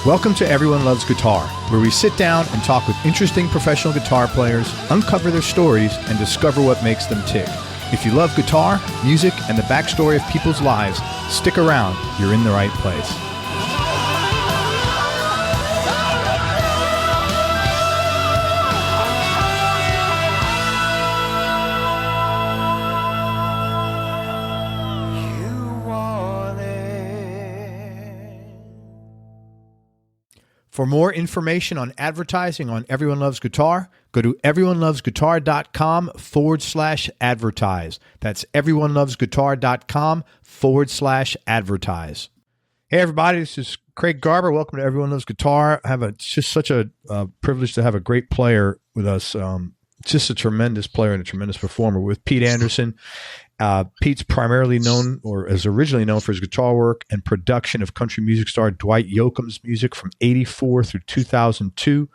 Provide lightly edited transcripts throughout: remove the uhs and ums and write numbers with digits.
Welcome to Everyone Loves Guitar, where we sit down and talk with interesting professional guitar players, uncover their stories, and discover what makes them tick. If you love guitar, music, and the backstory of people's lives, stick around. You're in the right place. For more information on advertising on Everyone Loves Guitar, go to everyonelovesguitar.com/advertise. That's everyonelovesguitar.com/advertise. Hey, everybody, this is Craig Garber. Welcome to Everyone Loves Guitar. It's just such a privilege to have a great player with us. Just a tremendous player and a tremendous performer with Pete Anderson. Pete's primarily known, or is originally known, for his guitar work and production of country music star Dwight Yoakam's music from 1984 through 2002.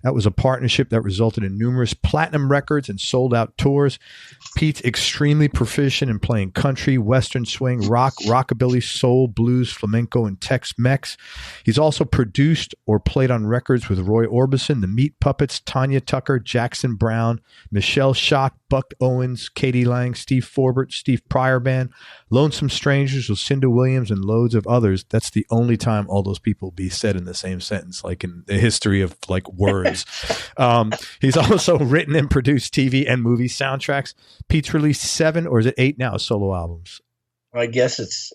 That was a partnership that resulted in numerous platinum records and sold-out tours. Pete's extremely proficient in playing country, western swing, rock, rockabilly, soul, blues, flamenco, and Tex-Mex. He's also produced or played on records with Roy Orbison, the Meat Puppets, Tanya Tucker, Jackson Browne, Michelle Schock, Buck Owens, Katie Lang, Steve Forbert, Steve Pryor Band, Lonesome Strangers, Lucinda Williams, and loads of others. That's the only time all those people be said in the same sentence, like in the history of like words. He's also written and produced TV and movie soundtracks. Pete's released 7, or is it 8 now, solo albums? I guess it's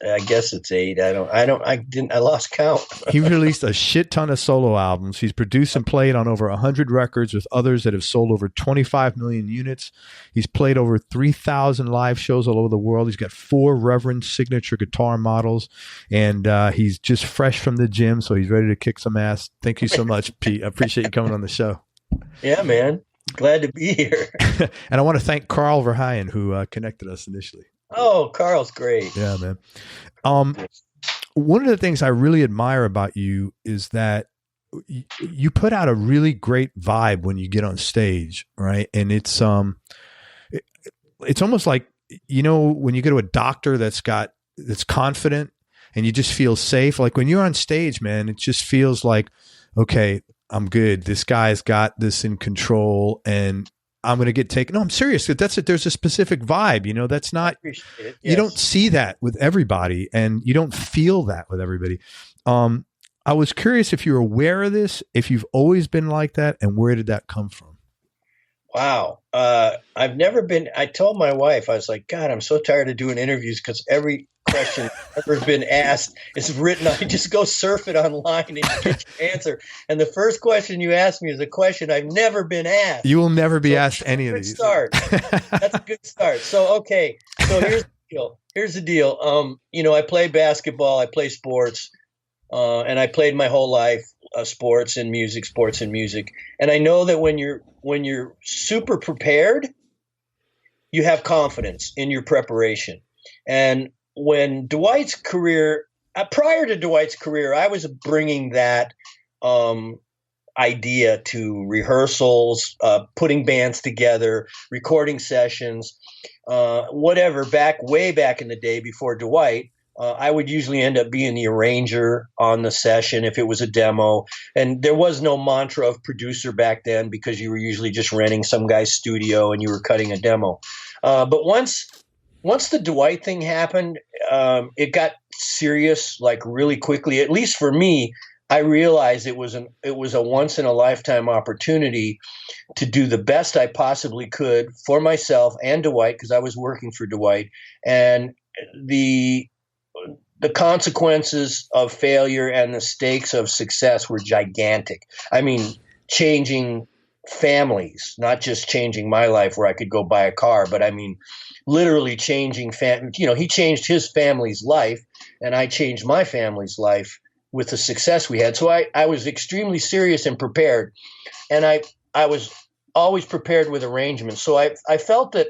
8. I lost count. He released a shit ton of solo albums. He's produced and played on over 100 records with others that have sold over 25 million units. He's played over 3,000 live shows all over the world. He's got 4 Reverend signature guitar models, and he's just fresh from the gym, so he's ready to kick some ass. Thank you so much, Pete. I appreciate you coming on the show. Yeah, man. Glad to be here. And I want to thank Carl Verheyen, who connected us initially. Oh, Carl's great. Yeah, man. One of the things I really admire about you is that you put out a really great vibe when you get on stage, right? And it's almost like, you know, when you go to a doctor that's confident and you just feel safe. Like when you're on stage, man, it just feels like, okay, I'm good. This guy's got this in control, and I'm going to get taken. No, I'm serious. There's a specific vibe, you know, that's not, yes. You don't see that with everybody, and you don't feel that with everybody. I was curious if you're aware of this, if you've always been like that, and where did that come from? Wow. I've never been, I told my wife, I was like, God, I'm so tired of doing interviews because every question ever been asked is written. I just go surf it online and get your answer. And the first question you asked me is a question I've never been asked. You will never be asked any of these. That's a good start. So, okay. So here's the deal. You know, I play basketball, I play sports, and I played my whole life, sports and music. And I know that when you're super prepared, you have confidence in your preparation. And when Dwight's career, prior to Dwight's career, I was bringing that idea to rehearsals, putting bands together, recording sessions, whatever, way back in the day before Dwight. I would usually end up being the arranger on the session if it was a demo. And there was no mantra of producer back then because you were usually just renting some guy's studio and you were cutting a demo. But once the Dwight thing happened, it got serious like really quickly. At least for me, I realized it was a once in a lifetime opportunity to do the best I possibly could for myself and Dwight, because I was working for Dwight, and the consequences of failure and the stakes of success were gigantic. I mean, changing families, not just changing my life where I could go buy a car, but I mean, literally changing he changed his family's life, and I changed my family's life with the success we had. So I was extremely serious and prepared, and I was always prepared with arrangements. So I felt that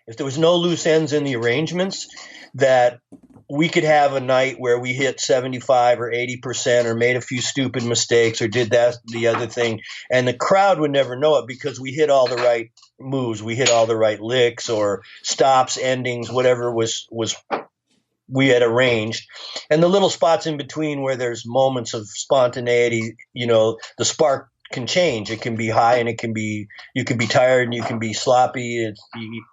if there was no loose ends in the arrangements, that we could have a night where we hit 75 or 80% or made a few stupid mistakes or did the other thing, and the crowd would never know it because we hit all the right moves. We hit all the right licks or stops, endings, whatever was we had arranged, and the little spots in between where there's moments of spontaneity, the spark can change. It can be high, and you can be tired, and you can be sloppy.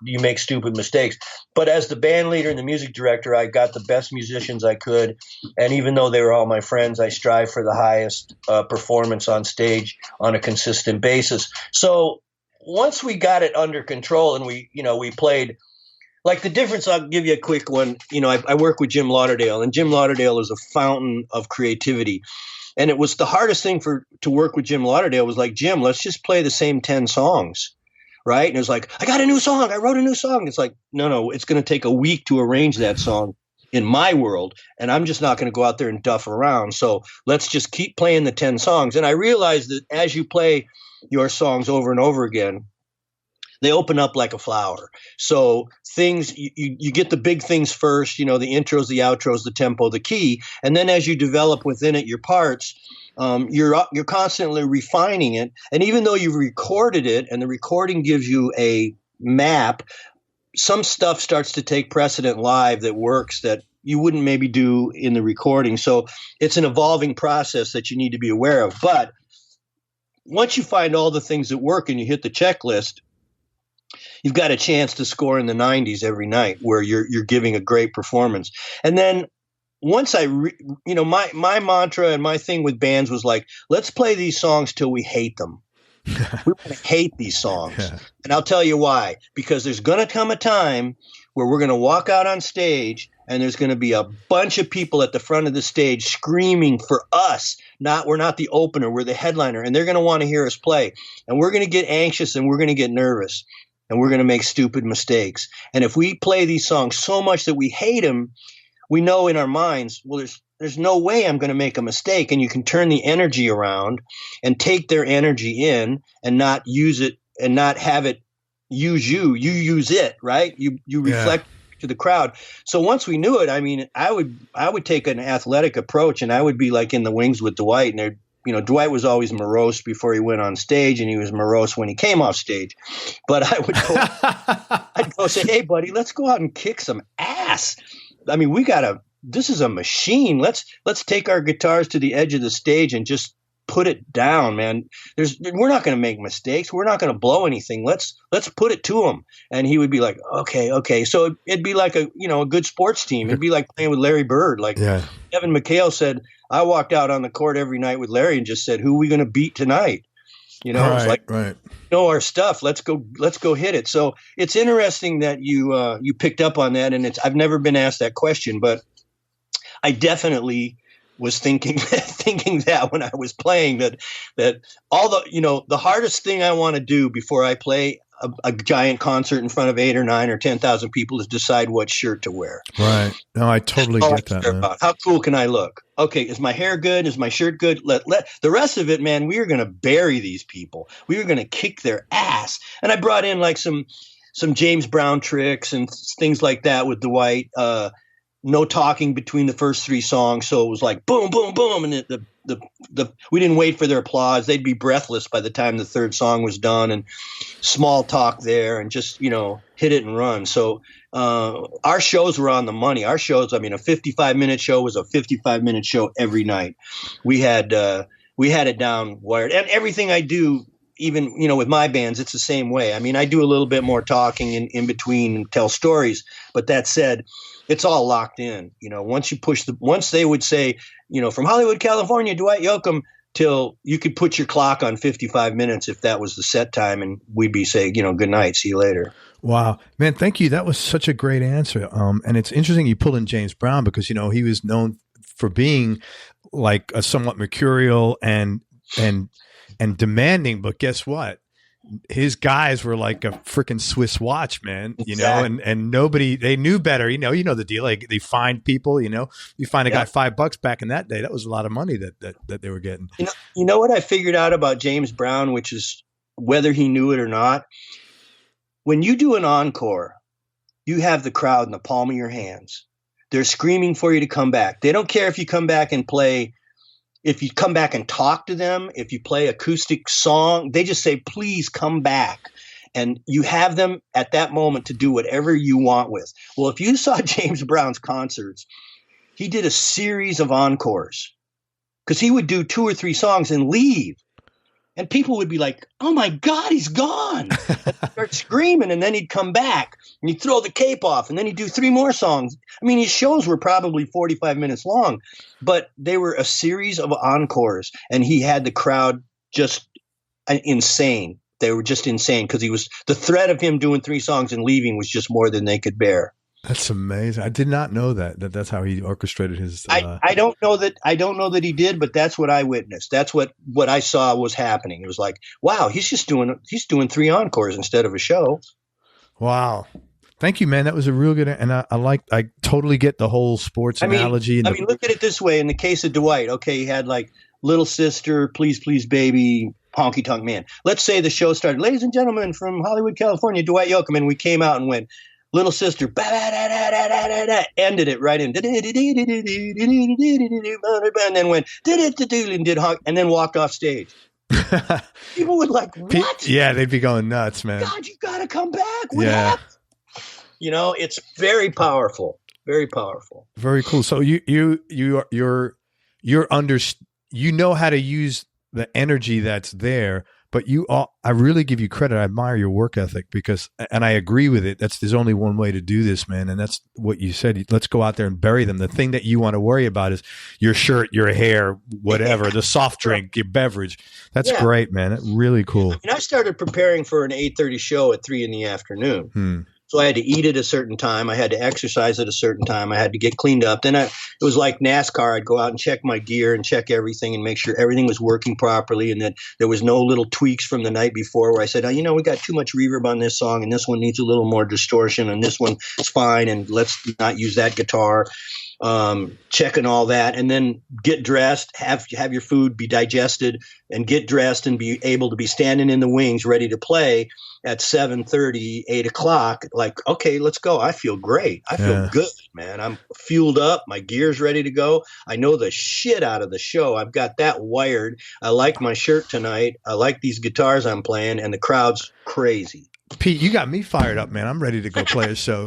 You make stupid mistakes. But as the band leader and the music director, I got the best musicians I could, and even though they were all my friends, I strive for the highest performance on stage on a consistent basis. So once we got it under control, and we played. Like the difference, I'll give you a quick one. I work with Jim Lauderdale, and Jim Lauderdale is a fountain of creativity. And it was the hardest thing to work with Jim Lauderdale was like, Jim, let's just play the same 10 songs, right? And it was like, I got a new song. I wrote a new song. It's like, no, it's going to take a week to arrange that song in my world, and I'm just not going to go out there and duff around. So let's just keep playing the 10 songs. And I realized that as you play your songs over and over again, they open up like a flower. So things, you get the big things first, the intros, the outros, the tempo, the key. And then as you develop within it your parts, you're constantly refining it. And even though you've recorded it and the recording gives you a map, some stuff starts to take precedent live that works that you wouldn't maybe do in the recording. So it's an evolving process that you need to be aware of. But once you find all the things that work and you hit the checklist, you've got a chance to score in the 90s every night where you're giving a great performance. And then once my mantra and my thing with bands was like, let's play these songs till we hate them. We want to hate these songs. Yeah. And I'll tell you why. Because there's going to come a time where we're going to walk out on stage and there's going to be a bunch of people at the front of the stage screaming for us. We're not the opener, we're the headliner, and they're going to want to hear us play. And we're going to get anxious and we're going to get nervous. And we're going to make stupid mistakes. And if we play these songs so much that we hate them, we know in our minds, well, there's no way I'm going to make a mistake. And you can turn the energy around and take their energy in and not use it and not have it use you. You use it, right? You reflect to the crowd. So once we knew it, I mean, I would take an athletic approach, and I would be like in the wings with Dwight, and there'd Dwight was always morose before he went on stage, and he was morose when he came off stage. But I would I'd go say, hey, buddy, let's go out and kick some ass. I mean, this is a machine. Let's take our guitars to the edge of the stage and just put it down, man. We're not going to make mistakes. We're not going to blow anything. Let's put it to him. And he would be like, okay. So it'd be like a good sports team. It'd be like playing with Larry Bird. Like Evan McHale said, I walked out on the court every night with Larry and just said, who are we going to beat tonight? It's like, know our stuff. Let's go hit it. So it's interesting that you picked up on that. And I've never been asked that question, but I definitely was thinking that when I was playing that all the hardest thing I want to do before I play a giant concert in front of 8 or 9 or 10,000 people is decide what shirt to wear. Right. No, I totally get that. Man. How cool can I look? Okay, is my hair good? Is my shirt good? Let the rest of it, man. We are going to bury these people. We are going to kick their ass. And I brought in like some James Brown tricks and things like that with Dwight. No talking between the first 3 songs, so it was like boom, boom, boom, and we didn't wait for their applause. They'd be breathless by the time the 3rd song was done, and small talk there, and just hit it and run. So our shows were on the money. Our shows, I mean, a 55-minute show was a 55-minute show every night. We had it down wired, and everything I do. Even, with my bands, it's the same way. I mean, I do a little bit more talking in between and tell stories. But that said, it's all locked in. Once they would say, from Hollywood, California, Dwight Yoakam, till you could put your clock on 55 minutes if that was the set time. And we'd be saying, good night, see you later. Wow, man, thank you. That was such a great answer. And it's interesting you pulled in James Brown because, he was known for being like a somewhat mercurial and demanding, but guess what? His guys were like a freaking Swiss watch, man, and nobody, they knew better, you know the deal. Like they find people, you find a guy $5 back in that day. That was a lot of money that they were getting. You know what I figured out about James Brown, which is whether he knew it or not, when you do an encore, you have the crowd in the palm of your hands. They're screaming for you to come back. They don't care if you come back and play. If you come back and talk to them, if you play acoustic song, they just say, please come back. and you have them at that moment to do whatever you want with. Well, if you saw James Brown's concerts, he did a series of encores because he would do 2 or 3 songs and leave. And people would be like, oh, my God, he's gone. Start screaming, and then he'd come back, and he'd throw the cape off, and then he'd do 3 more songs. I mean, his shows were probably 45 minutes long, but they were a series of encores, and he had the crowd just insane. They were just insane because the threat of him doing 3 songs and leaving was just more than they could bear. That's amazing. I did not know that's how he orchestrated his. I don't know that he did, but that's what I witnessed. That's what I saw was happening. It was like, wow, he's doing 3 encores instead of a show. Wow. Thank you, man. That was a real good, and I totally get the whole sports analogy. I mean, look at it this way. In the case of Dwight, okay, he had like Little Sister, Please Please Baby, Honky-Tonk Man. Let's say the show started, ladies and gentlemen from Hollywood, California, Dwight Yoakam, and we came out and went, Little Sister, ended it right in, and then went, and did honk, and then walked off stage. People would like, what? Yeah, they'd be going nuts, man. God, you got to come back. What happened? You know, it's very powerful. Very powerful. Very cool. So you know how to use the energy that's there. But I really give you credit. I admire your work ethic and I agree with it. There's only one way to do this, man. And that's what you said. Let's go out there and bury them. The thing that you want to worry about is your shirt, your hair, whatever, the soft drink, your beverage. That's great, man. That's really cool. I mean, I started preparing for an 8:30 show at 3 p.m. So I had to eat at a certain time. I had to exercise at a certain time. I had to get cleaned up. Then it was like NASCAR. I'd go out and check my gear and check everything and make sure everything was working properly and that there was no little tweaks from the night before where I said, oh, we got too much reverb on this song and this one needs a little more distortion and this one is fine and let's not use that guitar. Checking all that and then get dressed, have your food be digested and get dressed and be able to be standing in the wings ready to play at 7:30, 8 o'clock. Like, okay, let's go. I feel great. I feel good, man. I'm fueled up. My gear's ready to go. I know the shit out of the show. I've got that wired. I like my shirt tonight. I like these guitars I'm playing and the crowd's crazy. Pete, you got me fired up, man. I'm ready to go play a show.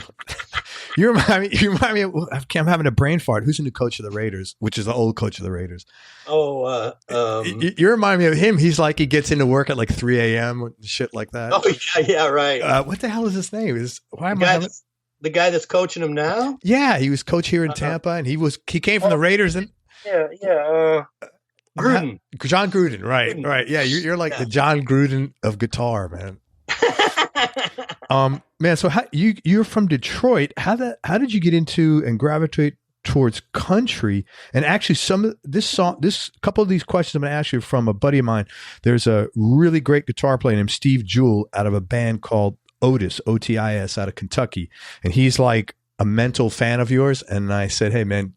You remind me of, I'm having a brain fart. Who's the new coach of the Raiders, which is the old coach of the Raiders? You remind me of him. He's like, he gets into work at like 3 a.m. shit like that. Oh, yeah, right. What the hell is his name? The guy that's coaching him now? Yeah, he was coach here in Tampa, and he came from the Raiders. And Gruden. John Gruden, right. Yeah, you're like the John Gruden of guitar, man. Man, so you're from Detroit. How did you get into and gravitate towards country? And actually, this couple of these questions I'm going to ask you from a buddy of mine. There's a really great guitar player named Steve Jewell out of a band called Otis, Otis, out of Kentucky, and he's like a mental fan of yours. And I said, hey, man,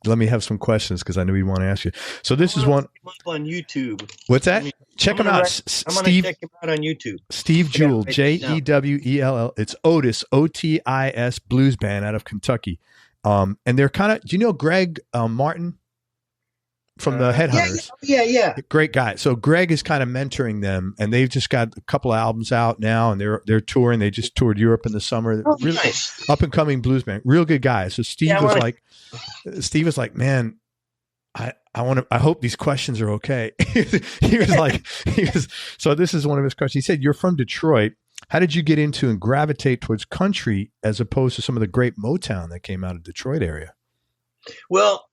let me have some questions because I knew he'd want to ask you. So this is one on YouTube. What's that? Check him out. I'm going to check him out on YouTube. Steve Jewell, Jewell. It's Otis, Otis blues band out of Kentucky. And they're kind of, do you know Greg Martin from the Headhunters? Yeah. Great guy. So Greg is kind of mentoring them, and they've just got a couple of albums out now, and they're touring. They just toured Europe in the summer. Really nice. Up and coming blues band, real good guy. So Steve was like, man, I hope these questions are okay. So this is one of his questions. He said, you're from Detroit. How did you get into and gravitate towards country as opposed to some of the great Motown that came out of Detroit area? Well,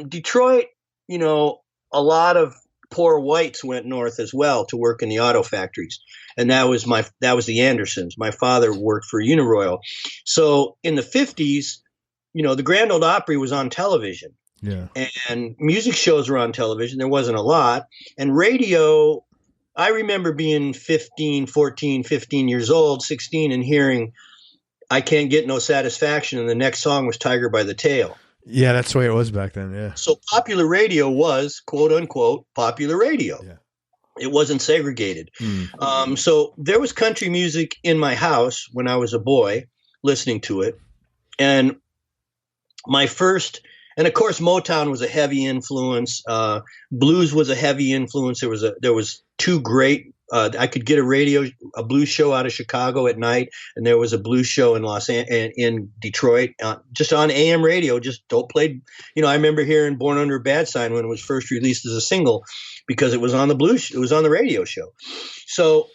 Detroit, a lot of poor whites went north as well to work in the auto factories. And that was the Andersons. My father worked for Uniroyal. So in the 50s, the Grand Ole Opry was on television. Yeah. And music shows were on television. There wasn't a lot. And radio, I remember being 15 years old, 16, and hearing I Can't Get No Satisfaction. And the next song was Tiger by the Tail. Yeah, that's the way it was back then. Yeah. So popular radio was, quote unquote, popular radio. Yeah. It wasn't segregated. So there was country music in my house when I was a boy listening to it. And and of course, Motown was a heavy influence. Blues was a heavy influence. There was 2 great I could get a blues show out of Chicago at night, and there was a blues show in Detroit, just on AM radio. Just don't play. I remember hearing "Born Under a Bad Sign" when it was first released as a single, because it was on it was on the radio show. So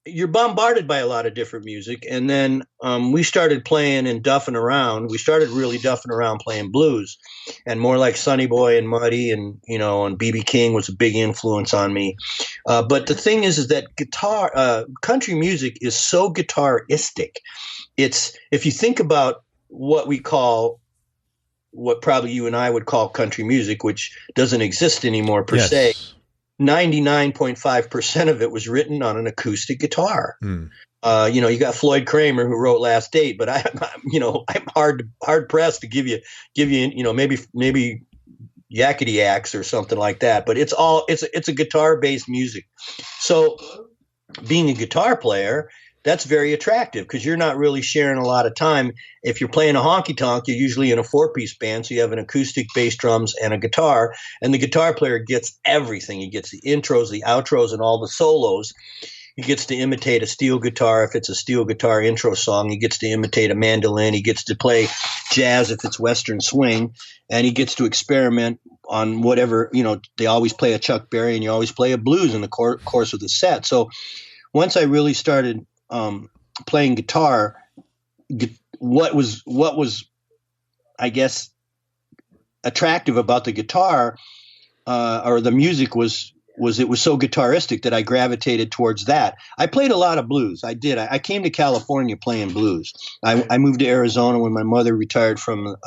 you're bombarded by a lot of different music. And then we started playing and duffing around. We started really duffing around playing blues, and more like Sonny Boy and Muddy, and and B.B. King was a big influence on me. But the thing is that country music is so guitaristic. If you think about what probably you and I would call country music, which doesn't exist anymore per se, 99.5% of it was written on an acoustic guitar. You got Floyd Kramer, who wrote Last Date, but I'm hard pressed to give you maybe Yakety Axe or something like that. But it's a guitar based music. So being a guitar player, that's very attractive, because you're not really sharing a lot of time. If you're playing a honky-tonk, you're usually in a 4-piece band, so you have an acoustic, bass drums, and a guitar, and the guitar player gets everything. He gets the intros, the outros, and all the solos. He gets to imitate a steel guitar if it's a steel guitar intro song. He gets to imitate a mandolin. He gets to play jazz if it's Western swing, and he gets to experiment on whatever. They always play a Chuck Berry, and you always play a blues in the course of the set. So once I really started playing guitar, what was I guess attractive about the guitar or the music was it was so guitaristic that I gravitated towards that. I played a lot of blues. I did. I came to California playing blues. I moved to Arizona when my mother retired from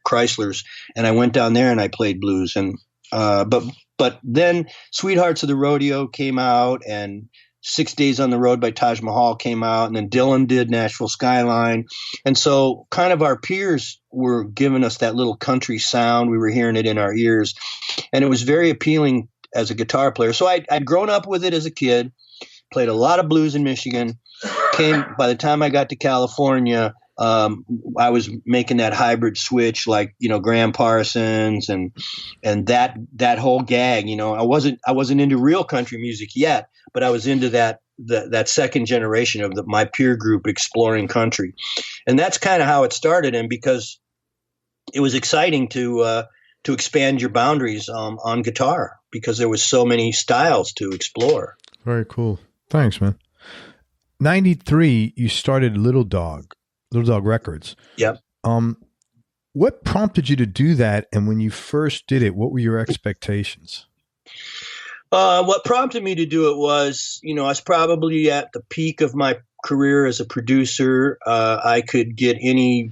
Chrysler's, and I went down there and I played blues. And but then Sweethearts of the Rodeo came out, and 6 Days on the Road by Taj Mahal came out, and then Dylan did Nashville Skyline. And so kind of our peers were giving us that little country sound. We were hearing it in our ears, and it was very appealing as a guitar player. So I'd grown up with it as a kid, played a lot of blues in Michigan. By the time I got to California, I was making that hybrid switch, like, Graham Parsons and that whole gag. I wasn't into real country music yet, but I was into that second generation of my peer group exploring country. And that's kind of how it started. And because it was exciting to expand your boundaries on guitar, because there was so many styles to explore. Very cool. Thanks, man. 93, you started Little Dog Records. Yep. What prompted you to do that? And when you first did it, what were your expectations? What prompted me to do it was, I was probably at the peak of my career as a producer. I could get any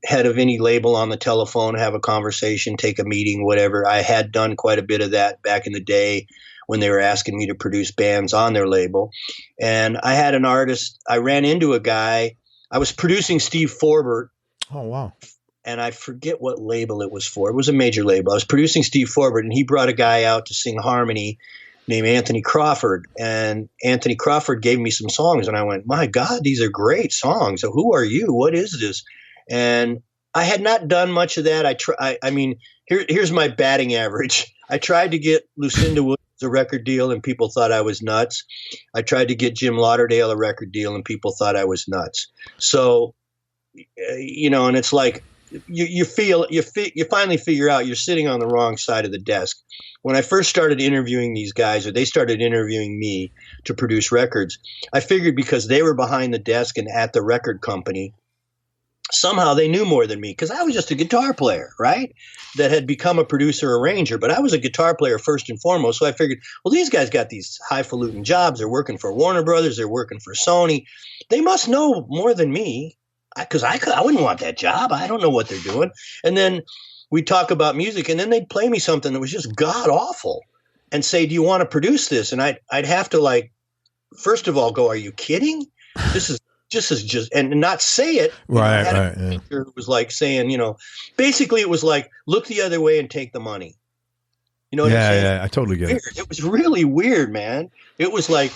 head of any label on the telephone, have a conversation, take a meeting, whatever. I had done quite a bit of that back in the day when they were asking me to produce bands on their label. And I had an artist. I ran into a guy. I was producing Steve Forbert. Oh, wow. And I forget what label it was for. It was a major label. I was producing Steve Forbert, and he brought a guy out to sing harmony named Anthony Crawford. And Anthony Crawford gave me some songs, and I went, my God, these are great songs. So who are you? What is this? And I had not done much of that. Here's my batting average. I tried to get Lucinda Williams a record deal, and people thought I was nuts. I tried to get Jim Lauderdale a record deal, and people thought I was nuts. So, and it's like, you finally figure out you're sitting on the wrong side of the desk. When I first started interviewing these guys, or they started interviewing me to produce records, I figured because they were behind the desk and at the record company, somehow they knew more than me, because I was just a guitar player, right? That had become a producer arranger, but I was a guitar player first and foremost. So I figured, well, these guys got these highfalutin jobs. They're working for Warner Brothers. They're working for Sony. They must know more than me, because I wouldn't want that job. I don't know what they're doing. And then we'd talk about music, and then they'd play me something that was just god awful and say, do you want to produce this? And I'd have to, first of all, go, are you kidding? This is just and not say it. Right. Yeah. It was like saying, basically it was like, look the other way and take the money. You know what I'm saying? Yeah, I totally get it. It was really weird, man. It was like,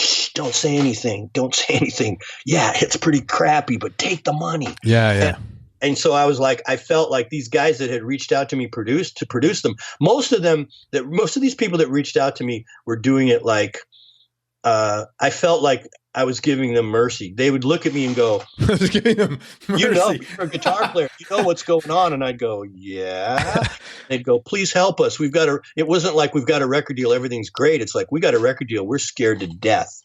shh, don't say anything. Don't say anything. Yeah, it's pretty crappy, but take the money. Yeah. And so I was like, I felt like these guys that had reached out to me to produce them, most of these people that reached out to me were doing it like I felt like I was giving them mercy. They would look at me and go, I was giving them mercy. "You know, you're a guitar player. You know what's going on." And I'd go, "Yeah." They'd go, "Please help us. We've got It wasn't like we've got a record deal. Everything's great. It's like we got a record deal. We're scared to death.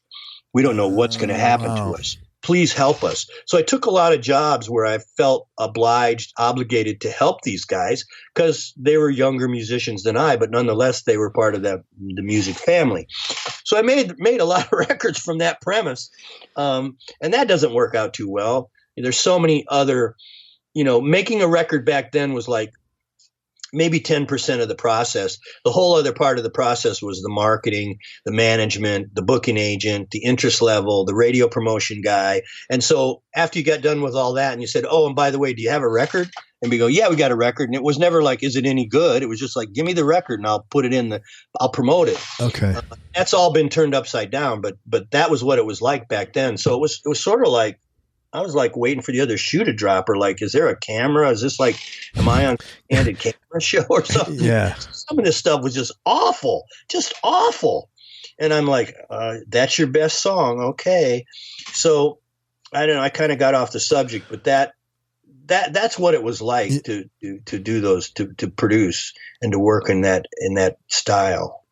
We don't know what's going to happen to us. Please help us." So I took a lot of jobs where I felt obligated to help these guys because they were younger musicians than I, but nonetheless, they were part of the music family. So I made a lot of records from that premise. And that doesn't work out too well. There's so many other, making a record back then was like maybe 10% of the process. The whole other part of the process was the marketing, the management, the booking agent, the interest level, the radio promotion guy. And so after you got done with all that and you said, "Oh, and by the way, do you have a record?" And we go, "Yeah, we got a record." And it was never like, "Is it any good?" It was just like, "Give me the record and I'll put it I'll promote it." Okay. That's all been turned upside down, but that was what it was like back then. So it was sort of like, I was like waiting for the other shoe to drop, or like, is there a camera? Is this like, am I on a candid camera show or something? Yeah. Some of this stuff was just awful. And I'm like, that's your best song. Okay. So I don't know. I kind of got off the subject, but that's what it was like to do those, to produce and to work in that style.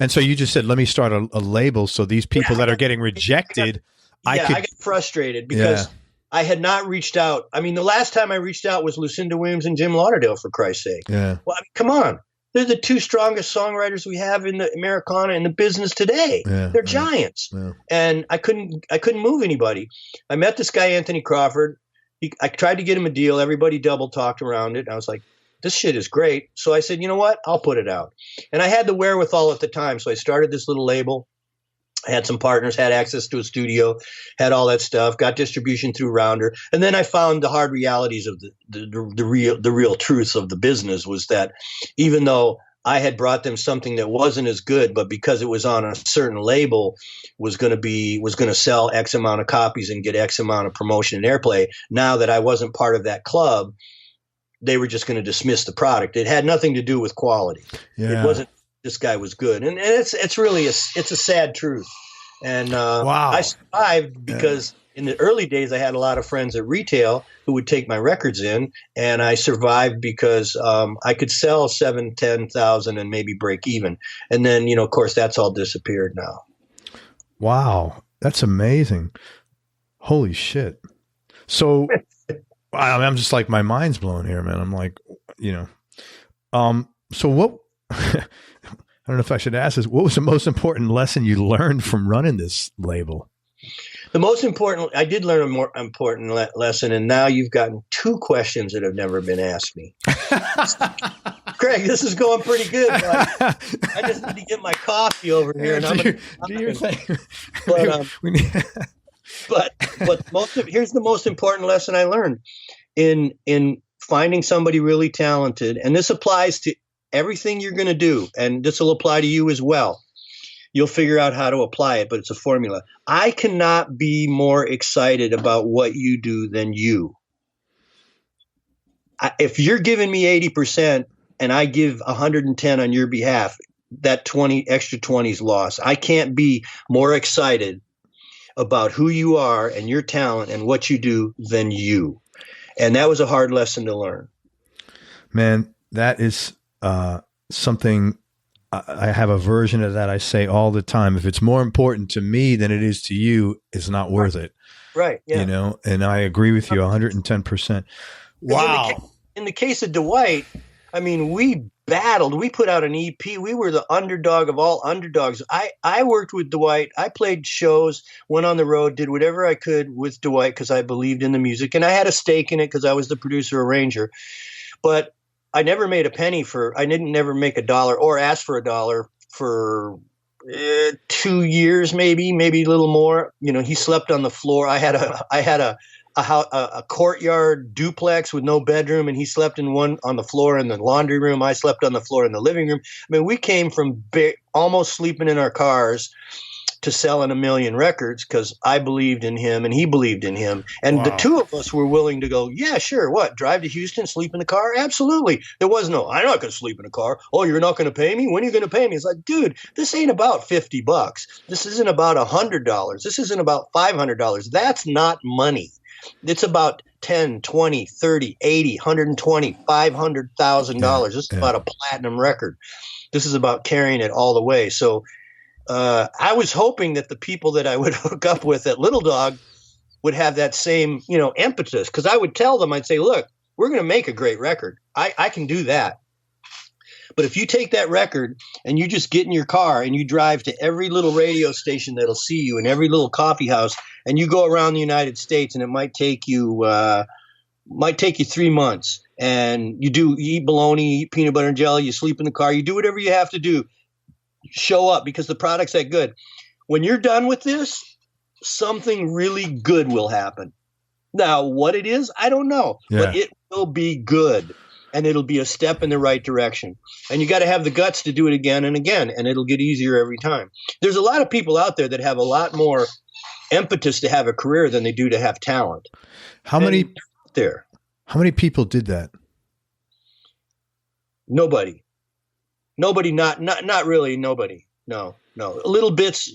And so you just said, let me start a label. So these people that are getting rejected, I got frustrated because I had not reached out. I mean, the last time I reached out was Lucinda Williams and Jim Lauderdale, for Christ's sake. Yeah. Well, I mean, come on. They're the two strongest songwriters we have in the Americana in the business today. Yeah, They're giants. Yeah. And I couldn't move anybody. I met this guy, Anthony Crawford. I tried to get him a deal. Everybody double talked around it. I was like, this shit is great. So I said, you know what? I'll put it out. And I had the wherewithal at the time. So I started this little label. I had some partners, had access to a studio, had all that stuff, got distribution through Rounder. And then I found the hard realities of the real truths of the business was that even though I had brought them something that wasn't as good, but because it was on a certain label, was going to sell X amount of copies and get X amount of promotion and airplay. Now that I wasn't part of that club, they were just going to dismiss the product. It had nothing to do with quality. Yeah. It wasn't. This guy was good, and it's really a sad truth. And wow. I survived because in the early days I had a lot of friends at retail who would take my records in, and I survived because I could sell 7,000-10,000 and maybe break even. And then of course that's all disappeared now. Wow, that's amazing! Holy shit! So I'm just like, my mind's blown here, man. I'm like, so what? I don't know if I should ask this. What was the most important lesson you learned from running this label? I did learn a more important lesson, and now you've gotten two questions that have never been asked me. Craig, this is going pretty good. I just need to get my coffee over here. And do your thing. Here's the most important lesson I learned in finding somebody really talented, and this applies to everything you're going to do, and this will apply to you as well. You'll figure out how to apply it, but it's a formula. I cannot be more excited about what you do than you. If you're giving me 80% and I give 110 on your behalf, that 20 extra 20 is lost. I can't be more excited about who you are and your talent and what you do than you. And that was a hard lesson to learn. Man, that is something. I have a version of that I say all the time. If it's more important to me than it is to you, it's not worth it. Right. Yeah. And I agree with you 110%. Wow. In the case of Dwight, I mean, we battled. We put out an EP. We were the underdog of all underdogs. I worked with Dwight. I played shows, went on the road, did whatever I could with Dwight because I believed in the music. And I had a stake in it because I was the producer arranger. But I never made a penny I didn't never make $1 or ask for $1 for 2 years, maybe a little more. He slept on the floor. I had a courtyard duplex with no bedroom, and he slept in one on the floor in the laundry room. I slept on the floor in the living room. I mean, we came from almost sleeping in our cars to selling 1 million records because I believed in him and he believed in him. And the two of us were willing to go, yeah, sure. What? Drive to Houston, sleep in the car? Absolutely. There was no, I'm not going to sleep in a car. Oh, you're not going to pay me? When are you going to pay me? It's like, dude, this ain't about $50. This isn't about $100. This isn't about $500. That's not money. It's about 10, 20, 30, 80, 120, $500,000. This is about a platinum record. This is about carrying it all the way. So I was hoping that the people that I would hook up with at Little Dog would have that same, impetus. Because I would tell them, I'd say, look, we're going to make a great record. I can do that. But if you take that record and you just get in your car and you drive to every little radio station that'll see you and every little coffee house, and you go around the United States, and it might take you 3 months, and you eat bologna, eat peanut butter and jelly, you sleep in the car, you do whatever you have to do, show up because the product's that good. When you're done with this, something really good will happen. Now, what it is, I don't know, but it will be good. And it'll be a step in the right direction. And you got to have the guts to do it again and again, and it'll get easier every time. There's a lot of people out there that have a lot more impetus to have a career than they do to have talent. How many people did that? Nobody. Not really nobody. No. Little bits,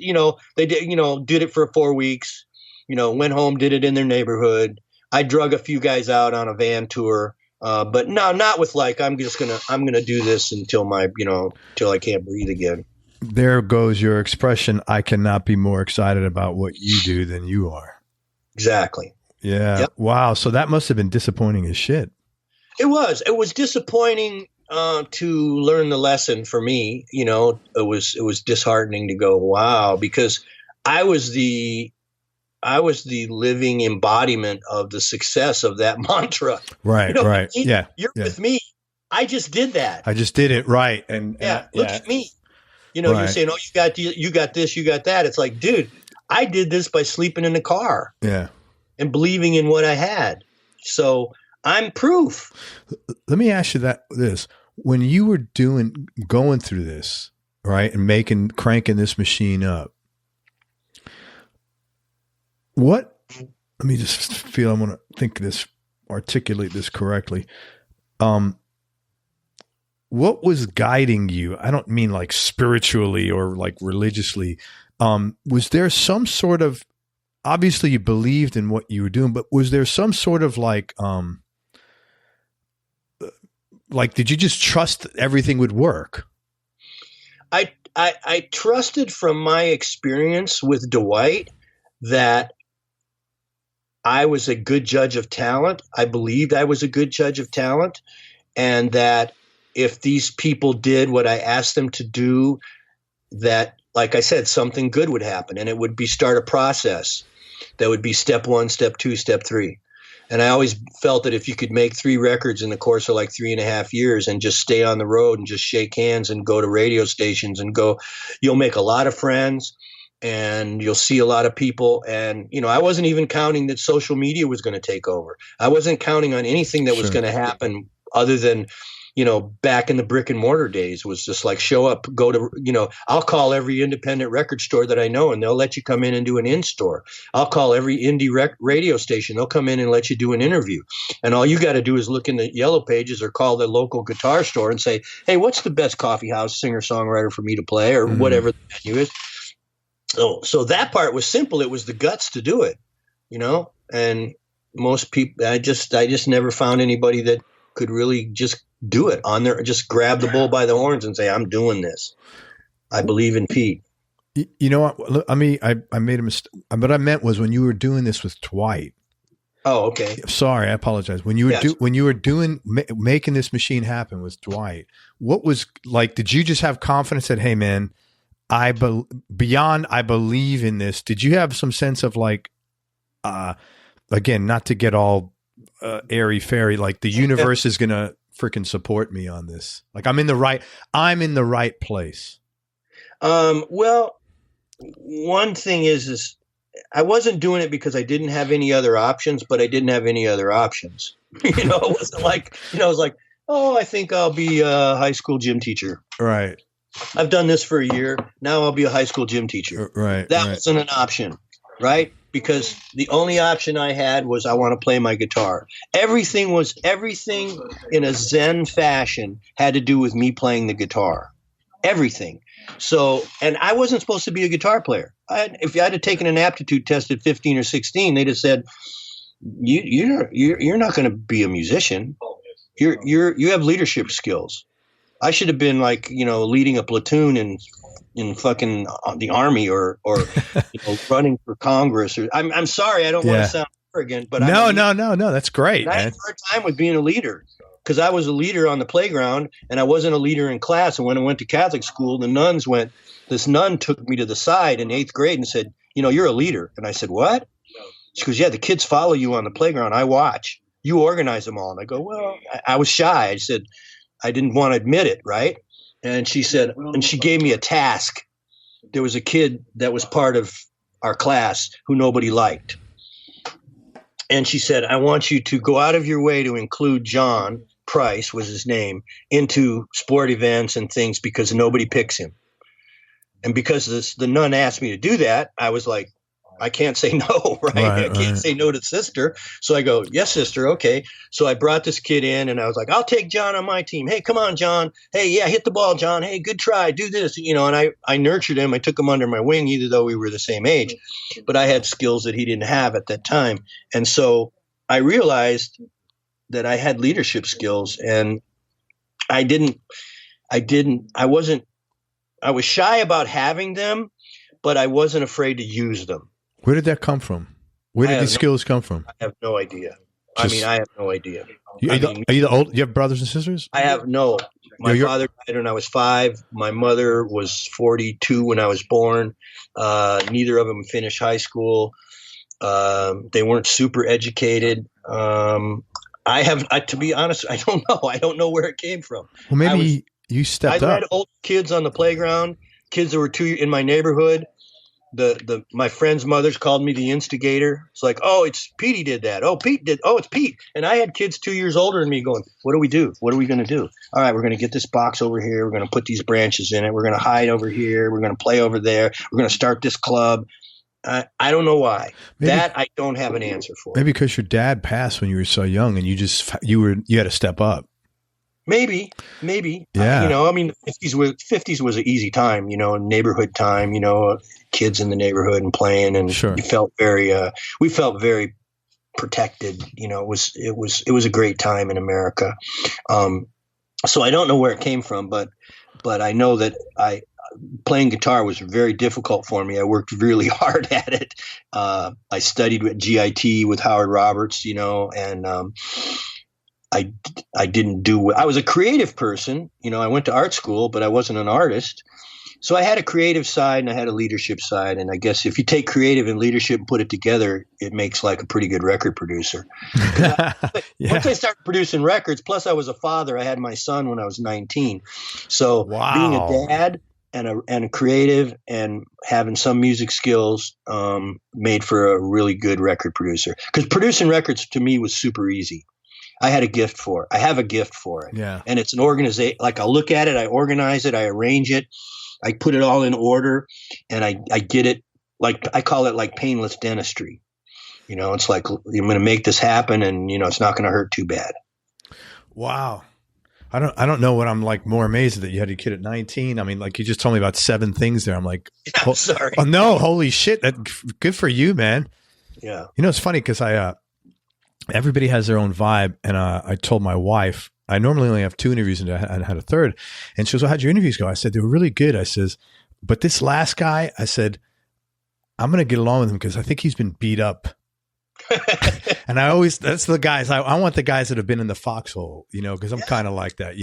they did it for 4 weeks, went home, did it in their neighborhood. I drug a few guys out on a van tour. But no, not with like, I'm gonna do this until till I can't breathe again. There goes your expression. I cannot be more excited about what you do than you are. Exactly. Yeah. Yep. Wow. So that must've been disappointing as shit. It was disappointing, to learn the lesson for me. It was disheartening to go, wow, because I was the living embodiment of the success of that mantra. Right, right. Yeah. You're with me. I just did that. I just did it. Right. And look at me. You're saying, oh, you got this, you got that. It's like, dude, I did this by sleeping in the car. Yeah. And believing in what I had. So I'm proof. Let me ask you this. When you were going through this, right, and cranking this machine up, let me just feel, I want to articulate this correctly. What was guiding you? I don't mean like spiritually or like religiously. Was there some sort of, obviously you believed in what you were doing, but was there some sort of like, did you just trust that everything would work? I trusted from my experience with Dwight that I was a good judge of talent. I believed I was a good judge of talent, and that if these people did what I asked them to do, that, like I said, something good would happen, and it would be start a process that would be step 1, step 2, step 3. And I always felt that if you could make 3 records in the course of like 3.5 years and just stay on the road and just shake hands and go to radio stations and go, you'll make a lot of friends. And you'll see a lot of people. And, I wasn't even counting that social media was going to take over. I wasn't counting on anything that was going to happen other than, back in the brick and mortar days was just like show up, go to, I'll call every independent record store that I know and they'll let you come in and do an in-store. I'll call every indie radio station. They'll come in and let you do an interview. And all you got to do is look in the yellow pages or call the local guitar store and say, hey, what's the best coffee house singer-songwriter for me to play or whatever the menu is. So that part was simple. It was the guts to do it, and most people, I just never found anybody that could really just do it on their, just grab the bull by the horns and say, I'm doing this. I believe in Pete. You know what? I mean, I made a mistake. What I meant was when you were doing this with Dwight. Oh, okay. Sorry. I apologize. When you were making this machine happen with Dwight, what was like, did you just have confidence that, hey man, I believe in this. Did you have some sense of like, again, not to get all airy fairy, like the universe is going to freaking support me on this. Like I'm in the right place. Well, one thing is I wasn't doing it because I didn't have any other options, but I didn't have any other options. It wasn't like, it was like, oh, I think I'll be a high school gym teacher. Right. I've done this for a year. Now I'll be a high school gym teacher. Right. That wasn't an option, right? Because the only option I had was I want to play my guitar. Everything in a Zen fashion had to do with me playing the guitar. Everything. So, and I wasn't supposed to be a guitar player. If I had taken an aptitude test at 15 or 16, they'd have said, you're not going to be a musician. You have leadership skills. I should have been like, leading a platoon in fucking the army or running for Congress. Or I'm sorry, I don't want to sound arrogant, but no, that's great. I had a hard time with being a leader because I was a leader on the playground and I wasn't a leader in class. And when I went to Catholic school, this nun took me to the side in 8th grade and said, you're a leader. And I said, what? She goes, yeah, the kids follow you on the playground. I watch. You organize them all. And I go, well, I was shy. I said, I didn't want to admit it, right? And she said, and she gave me a task. There was a kid that was part of our class who nobody liked. And she said, I want you to go out of your way to include John Price, was his name, into sport events and things because nobody picks him. And because the nun asked me to do that, I was like, I can't say no, right? I can't say no to sister. So I go, yes, sister. Okay. So I brought this kid in and I was like, I'll take John on my team. Hey, come on, John. Hey, yeah, hit the ball, John. Hey, good try. Do this, and I nurtured him. I took him under my wing, even though we were the same age, but I had skills that he didn't have at that time. And so I realized that I had leadership skills and I was shy about having them, but I wasn't afraid to use them. Where did that come from? Where did these skills come from? I have no idea. I have no idea. Are you the old? You have brothers and sisters? I have no. My father died when I was 5. My mother was 42 when I was born. Neither of them finished high school. They weren't super educated. To be honest, I don't know. I don't know where it came from. Well, maybe you stepped up. I had old kids on the playground, kids that were in my neighborhood. My friends' mothers called me the instigator. It's like, oh, it's Petey did that. Oh, Pete did. Oh, it's Pete. And I had kids 2 years older than me going, what do we do? What are we going to do? All right, we're going to get this box over here. We're going to put these branches in it. We're going to hide over here. We're going to play over there. We're going to start this club. I don't know why. That I don't have an answer for. Maybe because your dad passed when you were so young and you had to step up. Maybe. Yeah. The 50s was an easy time, neighborhood time, kids in the neighborhood and playing, and sure. we felt very protected. It was a great time in America. So I don't know where it came from, but I know that playing guitar was very difficult for me. I worked really hard at it. I studied with GIT with Howard Roberts, and I didn't do. I was a creative person. I went to art school, but I wasn't an artist. So I had a creative side and I had a leadership side. And I guess if you take creative and leadership and put it together, it makes like a pretty good record producer. Once I started producing records, plus I was a father. I had my son when I was 19. So being a dad and a creative and having some music skills made for a really good record producer. Because producing records to me was super easy. I had a gift for it. I have a gift for it. Yeah. And it's an organization. Like I look at it, I organize it, I arrange it, I put it all in order, and I get it. Like I call it like painless dentistry. It's like I'm going to make this happen, and it's not going to hurt too bad. Wow. I don't know what I'm like more amazed that you had a kid at 19. I mean, like you just told me about 7 things there. I'm like, I'm sorry. Oh no, holy shit! Good for you, man. Yeah. It's funny because everybody has their own vibe. And I told my wife, I normally only have 2 interviews and I had a third. And she goes, well, how'd your interviews go? I said, they were really good. I says, but this last guy, I said, I'm going to get along with him because I think he's been beat up. And that's the guys, I want the guys that have been in the foxhole, because I'm kind of like that,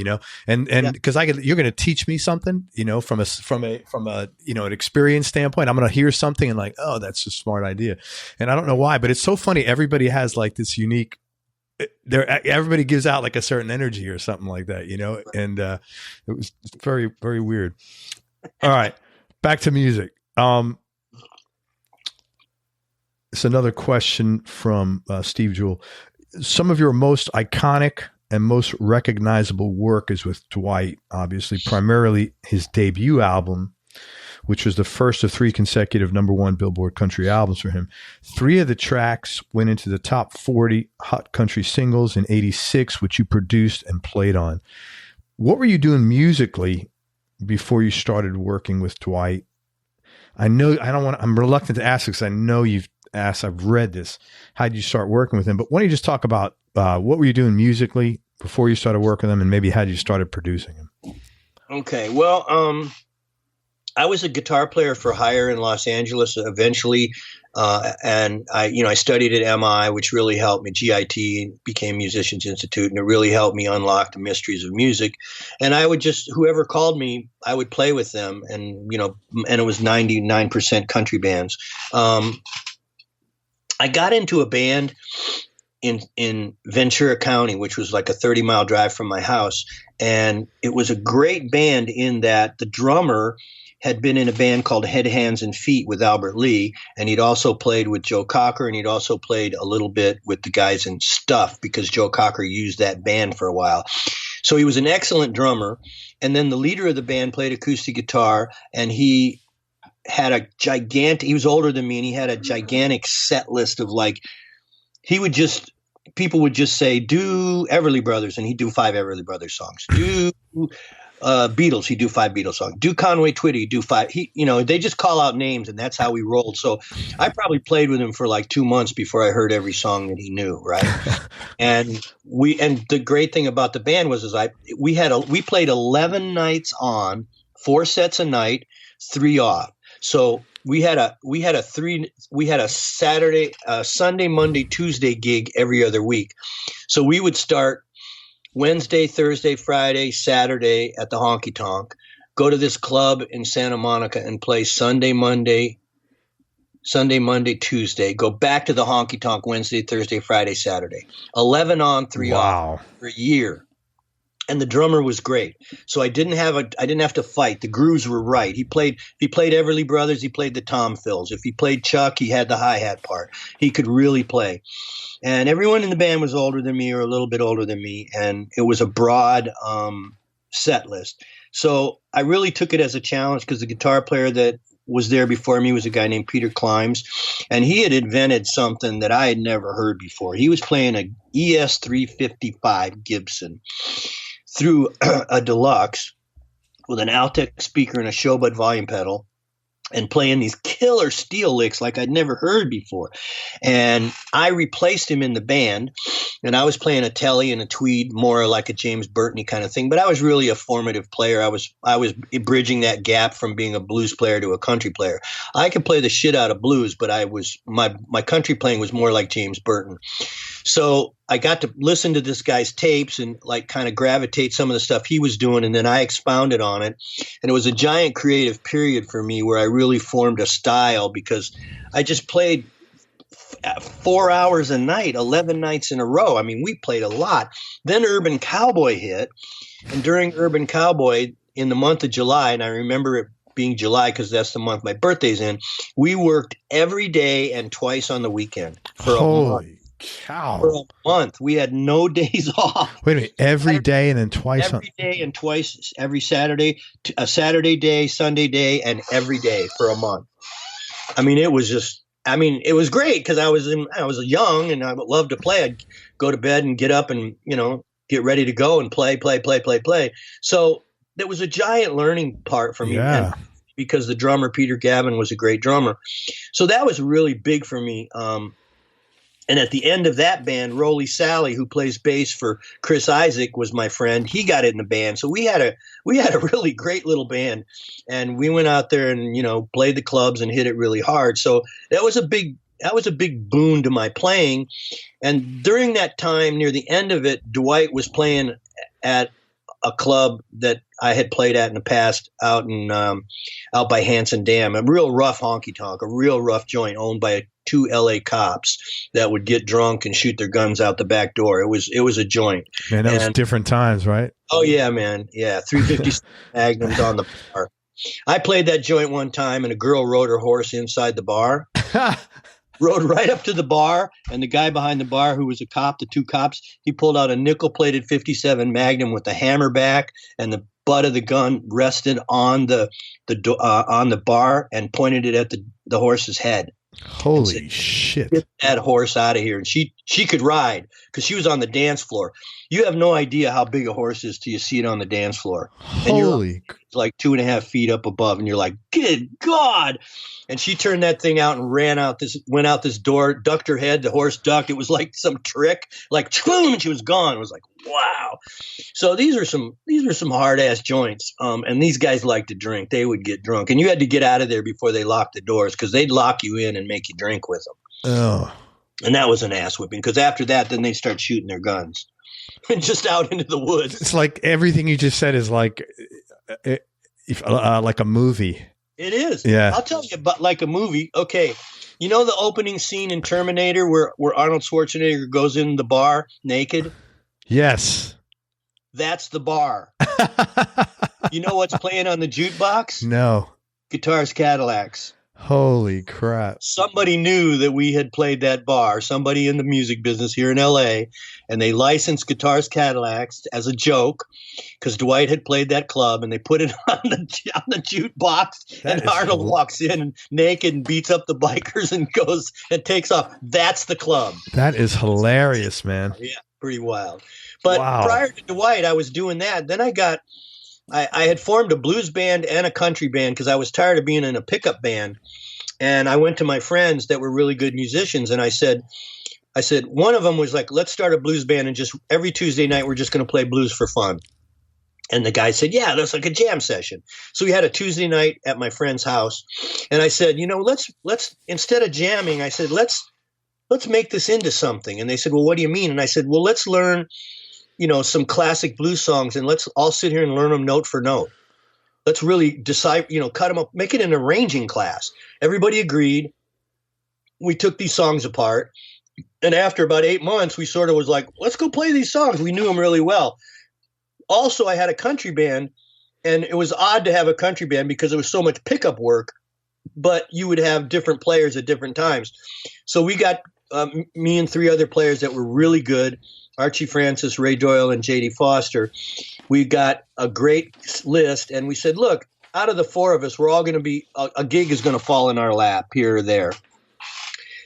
and because you're going to teach me something, from an experience standpoint. I'm going to hear something and like, oh, that's a smart idea. And I don't know why, but it's so funny. Everybody has like this unique, everybody gives out like a certain energy or something like that, and it was very, very weird. All right, back to music. It's another question from Steve Jewell. Some of your most iconic and most recognizable work is with Dwight, obviously, primarily his debut album, which was the first of 3 consecutive #1 Billboard country albums for him. 3 of the tracks went into the top 40 hot country singles in '86, which you produced and played on. What were you doing musically before you started working with Dwight? I'm reluctant to ask because I know you've asked, I've read this. How did you start working with him? But why don't you just talk about what were you doing musically before you started working with him, and maybe how you started producing him? Okay. Well, I was a guitar player for hire in Los Angeles eventually. And I studied at MI, which really helped me. GIT became Musicians Institute, and it really helped me unlock the mysteries of music. And I would just, whoever called me, I would play with them. And, and it was 99% country bands. I got into a band in Ventura County, which was like a 30-mile drive from my house. And it was a great band in that the drummer had been in a band called Head, Hands, and Feet with Albert Lee, and he'd also played with Joe Cocker, and he'd also played a little bit with the guys in Stuff because Joe Cocker used that band for a while. So he was an excellent drummer. And then the leader of the band played acoustic guitar, and he had a gigantic – he was older than me, and he had a gigantic set list of people would just say, do Everly Brothers, and he'd do 5 Everly Brothers songs. Do Beatles, he'd do 5 Beatles songs. Do Conway Twitty, he'd do 5. They just call out names, and that's how we rolled. So I probably played with him for like 2 months before I heard every song that he knew, right? and the great thing about the band was we played 11 nights on, 4 sets a night, 3 off. So we had a Saturday, Sunday, Monday, Tuesday gig every other week. So we would start Wednesday, Thursday, Friday, Saturday at the honky-tonk, go to this club in Santa Monica and play Sunday, Monday, Tuesday, go back to the honky-tonk Wednesday, Thursday, Friday, Saturday. 11 on, 3 off for a year. And the drummer was great. So I didn't have to fight. The grooves were right. If he played Everly Brothers, he played the tom fills. If he played Chuck, he had the hi-hat part. He could really play. And everyone in the band was older than me or a little bit older than me. And it was a broad set list. So I really took it as a challenge because the guitar player that was there before me was a guy named Peter Climbs. And he had invented something that I had never heard before. He was playing a ES-355 Gibson through a deluxe with an Altec speaker and a Showbud volume pedal and playing these killer steel licks like I'd never heard before. And I replaced him in the band, and I was playing a Telly and a Tweed, more like a James Burton kind of thing, but I was really a formative player. I was bridging that gap from being a blues player to a country player. I could play the shit out of blues, but my country playing was more like James Burton. So I got to listen to this guy's tapes and like kind of gravitate some of the stuff he was doing, and then I expounded on it. And it was a giant creative period for me where I really formed a style because I just played 4 hours a night, 11 nights in a row. I mean, we played a lot. Then Urban Cowboy hit, and during Urban Cowboy in the month of July, and I remember it being July because that's the month my birthday's in, we worked every day and twice on the weekend for a month. Cow. For a month. We had no days off. Wait a minute. Every day and then twice? Every day and twice every Saturday. A Saturday day, Sunday day, and every day for a month. I mean, it was great because I was young and I would love to play. I'd go to bed and get up and, get ready to go and play. So there was a giant learning part for me. Yeah. Because the drummer, Peter Gavin, was a great drummer. So that was really big for me. And at the end of that band, Roly Sally, who plays bass for Chris Isaac, was my friend. He got in the band. So we had a really great little band, and we went out there and, played the clubs and hit it really hard. So that was a big boon to my playing. And during that time, near the end of it, Dwight was playing at a club that I had played at in the past out by Hanson Dam, a real rough honky-tonk, a real rough joint owned by 2 LA cops that would get drunk and shoot their guns out the back door. It was a joint. Man, that was different times, right? Oh yeah, man. Yeah. 350 Magnums on the bar. I played that joint one time and a girl rode her horse inside the bar. rode right up to the bar, and the guy behind the bar, who was a cop, the two cops, he pulled out a nickel-plated 57 Magnum with the hammer back, and the butt of the gun rested on the bar and pointed it at the horse's head. Holy said, shit. Get that horse out of here. And she could ride because she was on the dance floor. You have no idea how big a horse is till you see it on the dance floor. And Holy. you're like 2.5 feet up above, and you're like, good God. And she turned that thing out and went out this door, ducked her head. The horse ducked. It was like some trick, like boom, and she was gone. It was like, wow. So these are some hard ass joints. And these guys like to drink. They would get drunk, and you had to get out of there before they locked the doors because they'd lock you in and make you drink with them. Oh. And that was an ass whipping because after that, then they start shooting their guns and just out into the woods. It's like everything you just said is like a movie. It is. Yeah. I'll tell you about like a movie. Okay. You know the opening scene in Terminator where Arnold Schwarzenegger goes in the bar naked? Yes. That's the bar. You know what's playing on the jukebox? No. Guitars, Cadillacs. Holy crap. Somebody knew that we had played that bar, somebody in the music business here in LA, and they licensed Guitars, Cadillacs as a joke because Dwight had played that club, and they put it on the jukebox, and Arnold walks in naked and beats up the bikers and goes and takes off. That's the club. That is hilarious, man. Yeah, pretty wild. But prior to Dwight, I was doing that. Then I had formed a blues band and a country band because I was tired of being in a pickup band. And I went to my friends that were really good musicians, and I said, one of them was like, let's start a blues band, and just every Tuesday night we're just going to play blues for fun. And the guy said, yeah, that's like a jam session. So we had a Tuesday night at my friend's house, and I said, let's instead of jamming, I said, let's make this into something. And they said, well, what do you mean? And I said, well, let's learn some classic blues songs, and let's all sit here and learn them note for note. Let's really decide, cut them up, make it an arranging class. Everybody agreed. We took these songs apart. And after about 8 months, we sort of was like, let's go play these songs. We knew them really well. Also, I had a country band, and it was odd to have a country band because there was so much pickup work, but you would have different players at different times. So we got me and 3 other players that were really good, Archie Francis, Ray Doyle, and J.D. Foster. We got a great list, and we said, look, out of the 4 of us, we're all going to be a gig is going to fall in our lap here or there.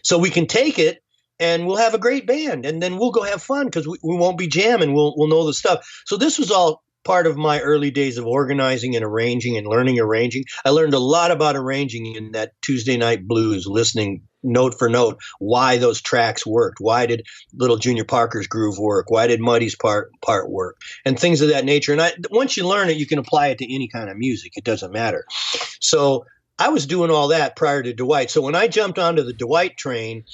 So we can take it, and we'll have a great band, and then we'll go have fun because we won't be jamming. We'll know the stuff. So this was all part of my early days of organizing and arranging and learning arranging. I learned a lot about arranging in that Tuesday night blues, listening note for note, why those tracks worked. Why did Little Junior Parker's groove work? Why did Muddy's part work? And things of that nature. And once you learn it, you can apply it to any kind of music. It doesn't matter. So I was doing all that prior to Dwight. So when I jumped onto the Dwight train,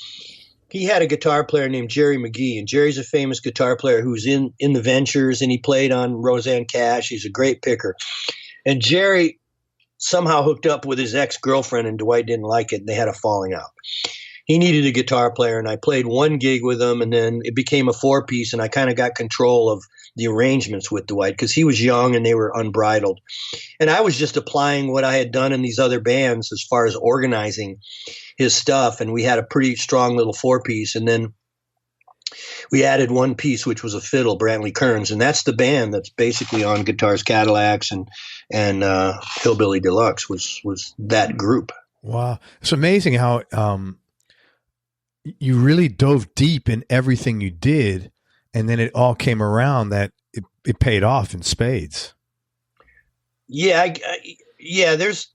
he had a guitar player named Jerry McGee, and Jerry's a famous guitar player who's in the Ventures, and he played on Roseanne Cash. He's a great picker. And Jerry somehow hooked up with his ex-girlfriend, and Dwight didn't like it, and they had a falling out. He needed a guitar player, and I played one gig with him, and then it became a 4-piece, and I kind of got control of the arrangements with Dwight because he was young and they were unbridled. And I was just applying what I had done in these other bands as far as organizing his stuff, and we had a pretty strong little 4-piece, and then we added one piece, which was a fiddle, Brantley Kearns, and that's the band that's basically on Guitars, Cadillacs, and Hillbilly Deluxe was that group. Wow, it's amazing how you really dove deep in everything you did, and then it all came around that it paid off in spades. Yeah, There's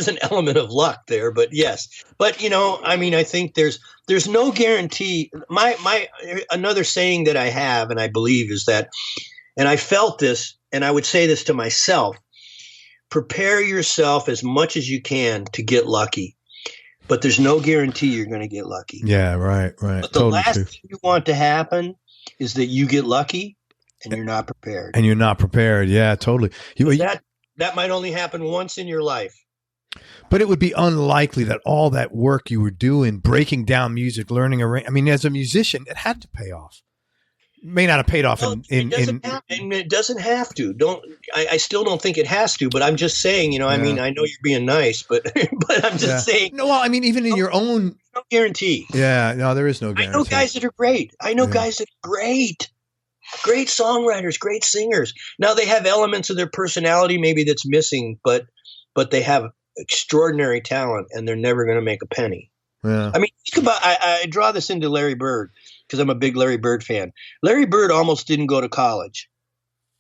an element of luck there, but yes. But I think there's no guarantee. My another saying that I have and I believe is that, and I felt this, and I would say this to myself: prepare yourself as much as you can to get lucky, but there's no guarantee you're going to get lucky. Yeah, right. But the last thing you want to happen is that you get lucky and you're not prepared. And you're not prepared. Yeah, totally. That might only happen once in your life. But it would be unlikely that all that work you were doing, breaking down music, learning as a musician, it had to pay off. may not have paid off it doesn't have to. I still don't think it has to, but I'm just saying, you know, I mean, I know you're being nice, but but I'm just saying. No, well, I mean, even in your own, no guarantee. Yeah, no, there is no guarantee. I know guys that are great. Guys that are great songwriters, great singers. Now they have elements of their personality maybe that's missing, but they have extraordinary talent, and they're never going to make a penny. Yeah. I mean, think about. I draw this into Larry Bird, because I'm a big Larry Bird fan. Larry Bird almost didn't go to college,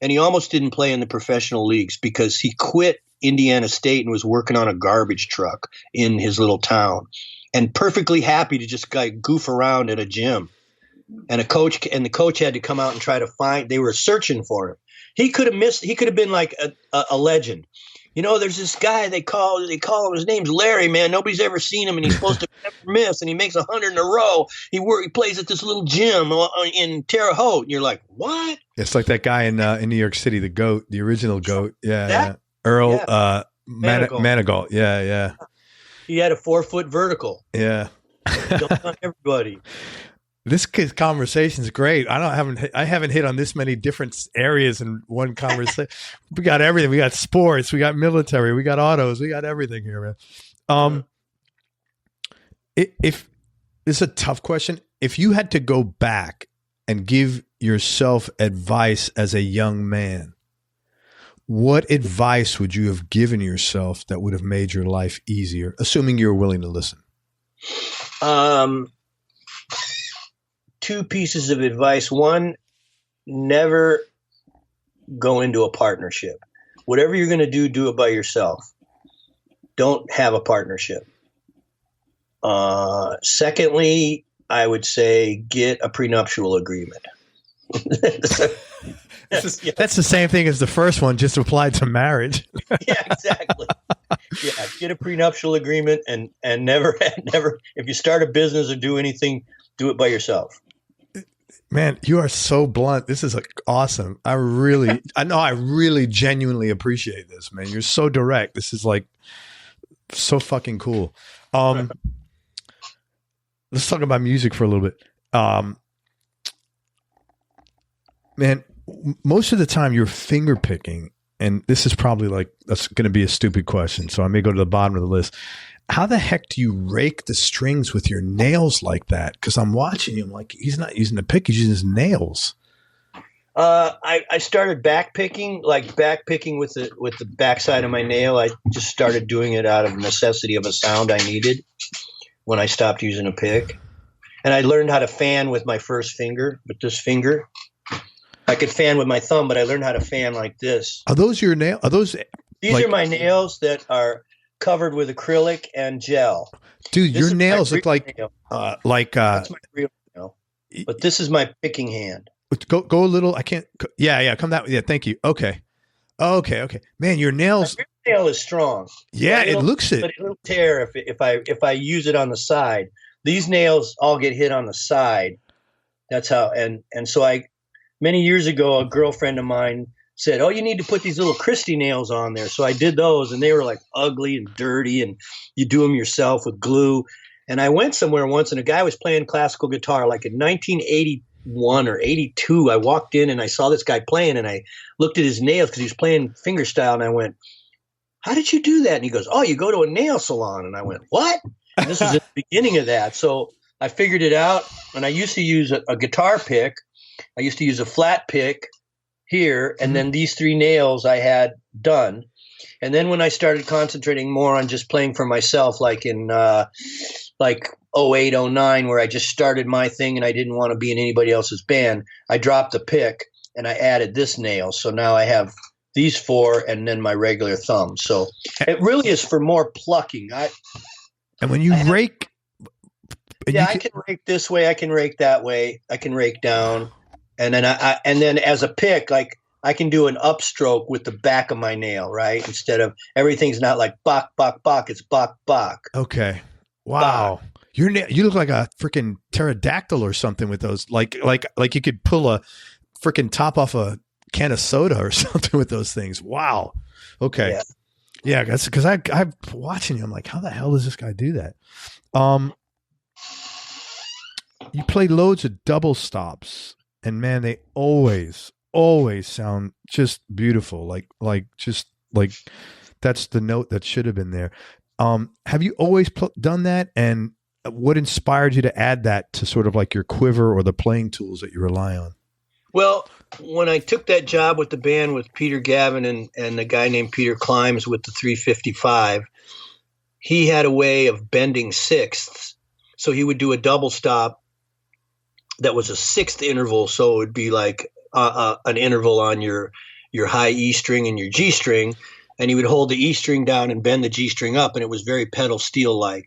and he almost didn't play in the professional leagues because he quit Indiana State and was working on a garbage truck in his little town, and perfectly happy to just like goof around at a gym. And the coach had to come out and try to find. They were searching for him. He could have been like a legend. You know, there's this guy they call him. His name's Larry, man. Nobody's ever seen him, and he's supposed to never miss. And he makes 100 in a row. He plays at this little gym in Terre Haute. And you're like, what? It's like that guy in New York City, the GOAT, the original GOAT. Yeah. Earl Manigault. Yeah. He had a 4-foot vertical. Yeah. Jumped on everybody. This conversation's great. I haven't hit on this many different areas in one conversation. We got everything. We got sports. We got military. We got autos. We got everything here, man. If this is a tough question, if you had to go back and give yourself advice as a young man, what advice would you have given yourself that would have made your life easier, assuming you were willing to listen? 2 pieces of advice. One, never go into a partnership. Whatever you're going to do it by yourself. Don't have a partnership. Secondly, I would say get a prenuptial agreement. That's the same thing as the first one, just applied to marriage. Yeah, exactly. Yeah, get a prenuptial agreement and never, if you start a business or do anything, do it by yourself. Man, you are so blunt. This is awesome. I really genuinely appreciate this, man. You're so direct. This is like so fucking cool. Let's talk about music for a little bit. Man, most of the time you're finger picking, and this is probably that's going to be a stupid question, so I may go to the bottom of the list. How the heck do you rake the strings with your nails like that? Because I'm watching him like he's not using a pick; he's using his nails. I started back picking with the backside of my nail. I just started doing it out of necessity of a sound I needed when I stopped using a pick, and I learned how to fan with my first finger, with this finger. I could fan with my thumb, but I learned how to fan like this. Are those your nails? These are my nails that are covered with acrylic and gel. Dude, your nails look like that's my real nail. But this is my picking hand. Go a little. I can't. Yeah. Come that way. Yeah. Thank you. Okay. Man, your nails. My real nail is strong. Yeah, it looks it. But it'll tear if I use it on the side. These nails all get hit on the side. That's how. And so many years ago, a girlfriend of mine said, "Oh, you need to put these little Christie nails on there." So I did those, and they were like ugly and dirty, and you do them yourself with glue. And I went somewhere once, and a guy was playing classical guitar, like in 1981 or 82. I walked in, and I saw this guy playing, and I looked at his nails because he was playing fingerstyle, and I went, "How did you do that?" And he goes, "Oh, you go to a nail salon." And I went, "What?" And this was at the beginning of that. So I figured it out, and I used to use a guitar pick. I used to use a flat pick here, and then these 3 nails I had done. And then when I started concentrating more on just playing for myself, like in 08, 09, where I just started my thing and I didn't want to be in anybody else's band, I dropped the pick and I added this nail. So now I have these 4 and then my regular thumb. So it really is for more plucking. And when you rake... I can rake this way, I can rake that way, I can rake down. And then and then as a pick, like I can do an upstroke with the back of my nail, right? Instead of everything's not like bok, bok, bok, it's bok, bok. Okay. Wow. Bok. You look like a freaking pterodactyl or something with those. Like you could pull a freaking top off a can of soda or something with those things. Wow. Okay. Yeah, that's because I'm watching you. I'm like, how the hell does this guy do that? You play loads of double stops. and man, they always sound just beautiful. Like that's the note that should have been there. Have you always done that? And what inspired you to add that to sort of like your quiver or the playing tools that you rely on? Well, when I took that job with the band with Peter Gavin and the guy named Peter Climbs with the 355, he had a way of bending sixths. So he would do a double stop that was a sixth interval. So it would be like an interval on your high E string and your G string. And he would hold the E string down and bend the G string up. And it was very pedal steel like.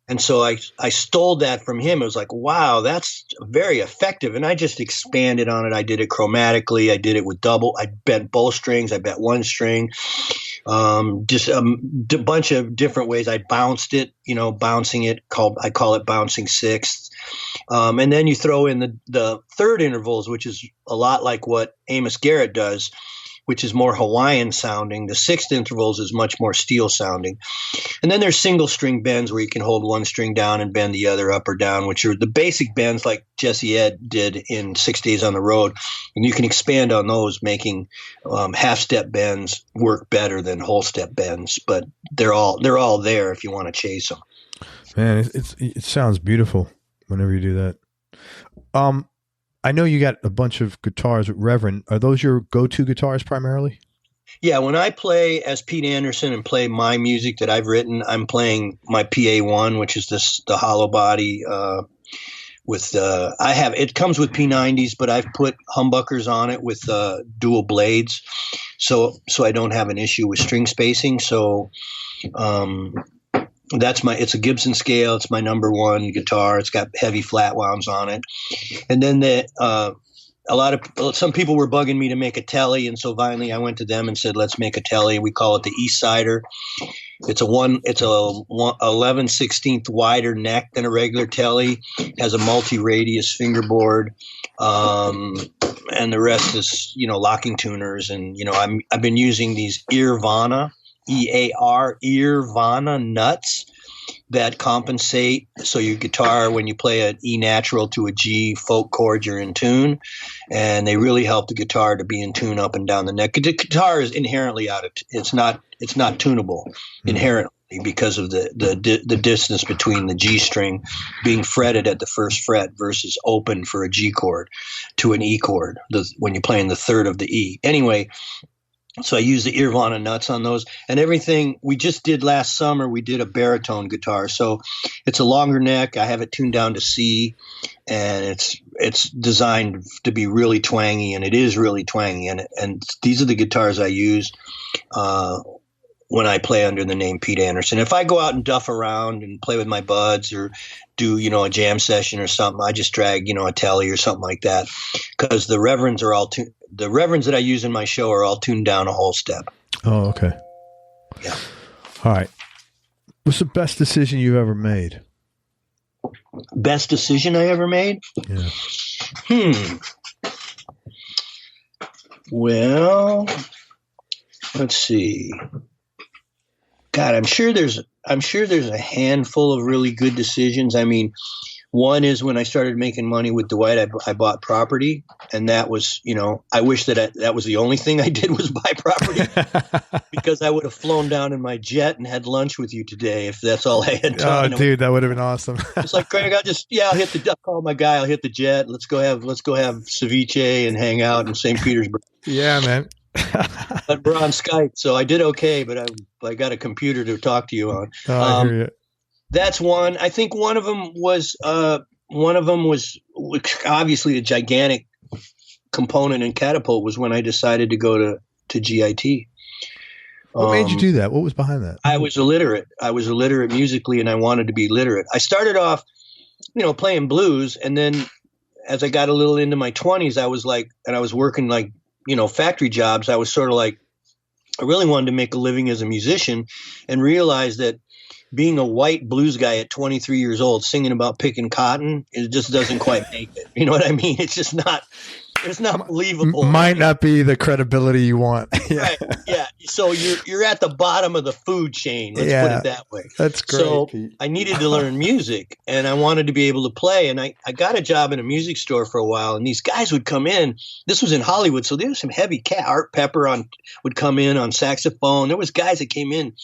And so I stole that from him. It was like, wow, that's very effective. And I just expanded on it. I did it chromatically. I did it with double. I bent both strings. I bent one string. Just a bunch of different ways. I bounced it, bouncing it. I call it bouncing sixths. And then you throw in the third intervals, which is a lot like what Amos Garrett does, which is more Hawaiian sounding. The sixth intervals is much more steel sounding. And then there's single string bends where you can hold one string down and bend the other up or down, which are the basic bends like Jesse Ed did in 6 Days on the Road. And you can expand on those, making half-step bends work better than whole-step bends. But they're all there if you want to chase them. Man, it sounds beautiful whenever you do that. I know you got a bunch of guitars with Reverend. Are those your go-to guitars primarily? Yeah, when I play as Pete Anderson and play my music that I've written, I'm playing my PA1, which is the hollow body it comes with P90s, but I've put humbuckers on it with dual blades, so I don't have an issue with string spacing. So it's a Gibson scale. It's my number one guitar. It's got heavy flat wounds on it. And then some people were bugging me to make a telly. And so finally I went to them and said, let's make a telly. We call it the East Sider. It's a 11/16 wider neck than a regular telly, has a multi-radius fingerboard. And the rest is, locking tuners. And, I've been using these Earvana, Earvana nuts that compensate. So your guitar, when you play an E natural to a G folk chord, you're in tune, and they really help the guitar to be in tune up and down the neck. The guitar is inherently it's not tunable inherently because of the distance between the G string being fretted at the first fret versus open for a G chord to an E chord when you're playing the third of the E. Anyway, so I use the Earvana nuts on those, and everything we just did last summer. We did a baritone guitar, so it's a longer neck. I have it tuned down to C, and it's designed to be really twangy, and it is really twangy. And these are the guitars I use when I play under the name Pete Anderson. If I go out and duff around and play with my buds or do, a jam session or something, I just drag, a telly or something like that, because the Reverends that I use in my show are all tuned down a whole step. Oh, okay. Yeah. All right. What's the best decision you've ever made? Best decision I ever made? Yeah. Well, let's see. God, I'm sure there's a handful of really good decisions. I mean, one is when I started making money with Dwight, I bought property, and that was, I wish that was the only thing I did was buy property, because I would have flown down in my jet and had lunch with you today if that's all I had done. Oh, dude, that would have been awesome. It's like, Craig, I'll call my guy, I'll hit the jet. Let's go have ceviche and hang out in St. Petersburg. Yeah, man. But we're on Skype, so I did okay, but I got a computer to talk to you on. Oh, I hear you. That's one. I think one of them was obviously a gigantic component in Catapult was when I decided to go to GIT. What made you do that? What was behind that? I was illiterate. Musically, and I wanted to be literate. I started off, playing blues, and then as I got a little into my 20s, I was working factory jobs. I was sort of like, I really wanted to make a living as a musician, and realized that being a white blues guy at 23 years old singing about picking cotton, it just doesn't quite make it. You know what I mean? It's just not, It's not believable. Might not be the credibility you want. Yeah. Right. Yeah. So you're at the bottom of the food chain. Let's put it that way. That's great. So Pete. I needed to learn music, and I wanted to be able to play. And I got a job in a music store for a while, and these guys would come in. This was in Hollywood, so there was some heavy cat. Art Pepper would come in on saxophone. There was guys that came in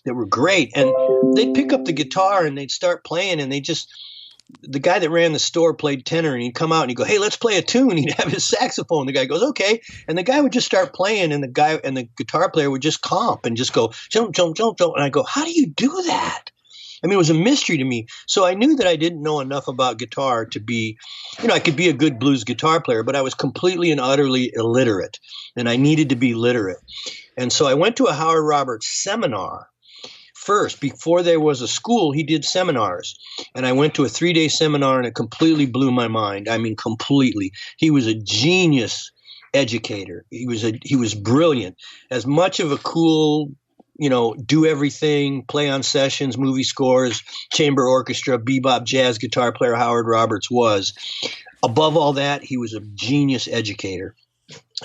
that were great, and they'd pick up the guitar and they'd start playing, and the guy that ran the store played tenor, and he'd come out and he'd go, "Hey, let's play a tune." He'd have his saxophone. The guy goes, "Okay." And the guy would just start playing, and the guitar player would just comp and just go, "Jump, jump, jump, jump." And I go, "How do you do that?" I mean, it was a mystery to me. So I knew that I didn't know enough about guitar to be, I could be a good blues guitar player, but I was completely and utterly illiterate, and I needed to be literate. And so I went to a Howard Roberts seminar. First, before there was a school, he did seminars. And I went to a 3-day seminar, and it completely blew my mind. I mean, completely. He was a genius educator. He was brilliant. As much of a cool, do everything, play on sessions, movie scores, chamber orchestra, bebop jazz guitar player Howard Roberts was. Above all that, he was a genius educator.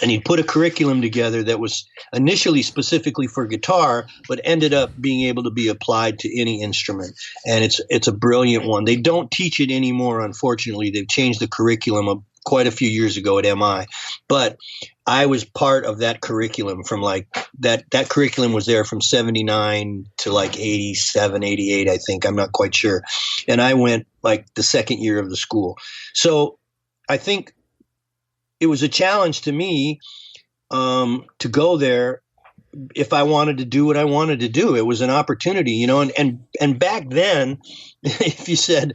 And he put a curriculum together that was initially specifically for guitar, but ended up being able to be applied to any instrument. And it's a brilliant one. They don't teach it anymore, unfortunately. They've changed the curriculum quite a few years ago at MI. But I was part of that curriculum from that curriculum was there from 79 to 87, 88, I think. I'm not quite sure. And I went the second year of the school. So I think it was a challenge to me to go there if I wanted to do what I wanted to do. It was an opportunity, and back then, if you said,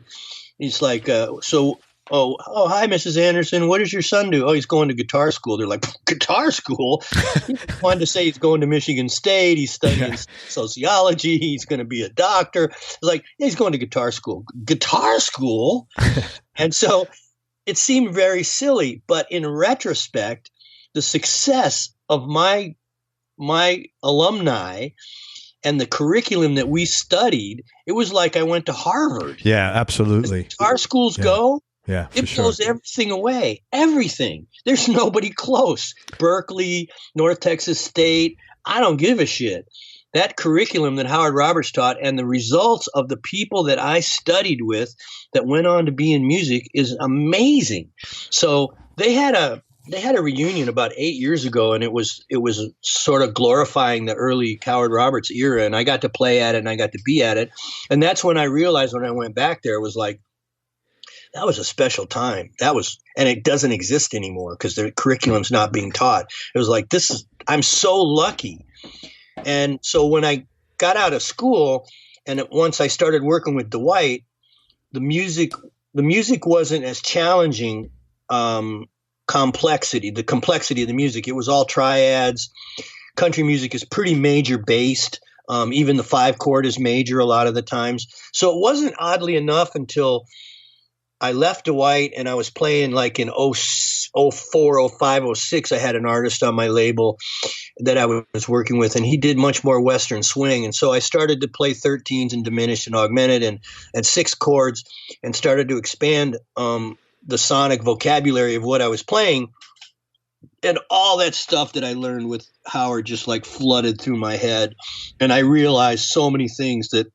it's like, hi, Mrs. Anderson, what does your son do? Oh, he's going to guitar school. They're like, guitar school? He wanted to say he's going to Michigan State. He's studying sociology. He's going to be a doctor. It's like, yeah, he's going to guitar school. Guitar school? And so it seemed very silly, but in retrospect, the success of my alumni and the curriculum that we studied, it was like I went to Harvard. Yeah, absolutely. As guitar schools go, it blows everything away. Everything. There's nobody close. Berkeley, North Texas State, I don't give a shit. That curriculum that Howard Roberts taught and the results of the people that I studied with that went on to be in music is amazing. So they had a reunion about 8 years ago, and it was sort of glorifying the early Howard Roberts era, and I got to play at it and I got to be at it. And that's when I realized when I went back there, it was like, that was a special time. And it doesn't exist anymore because the curriculum's not being taught. It was like, I'm so lucky. And so when I got out of school, and once I started working with Dwight, the music wasn't as challenging. The complexity of the music, it was all triads. Country music is pretty major based. Even the 5-chord is major a lot of the times. So it wasn't, oddly enough, until I left Dwight and I was playing in 04, 05, 06, I had an artist on my label that I was working with, and he did much more Western swing. And so I started to play 13s and diminished and augmented and 6 chords, and started to expand the sonic vocabulary of what I was playing. And all that stuff that I learned with Howard just flooded through my head. And I realized so many things that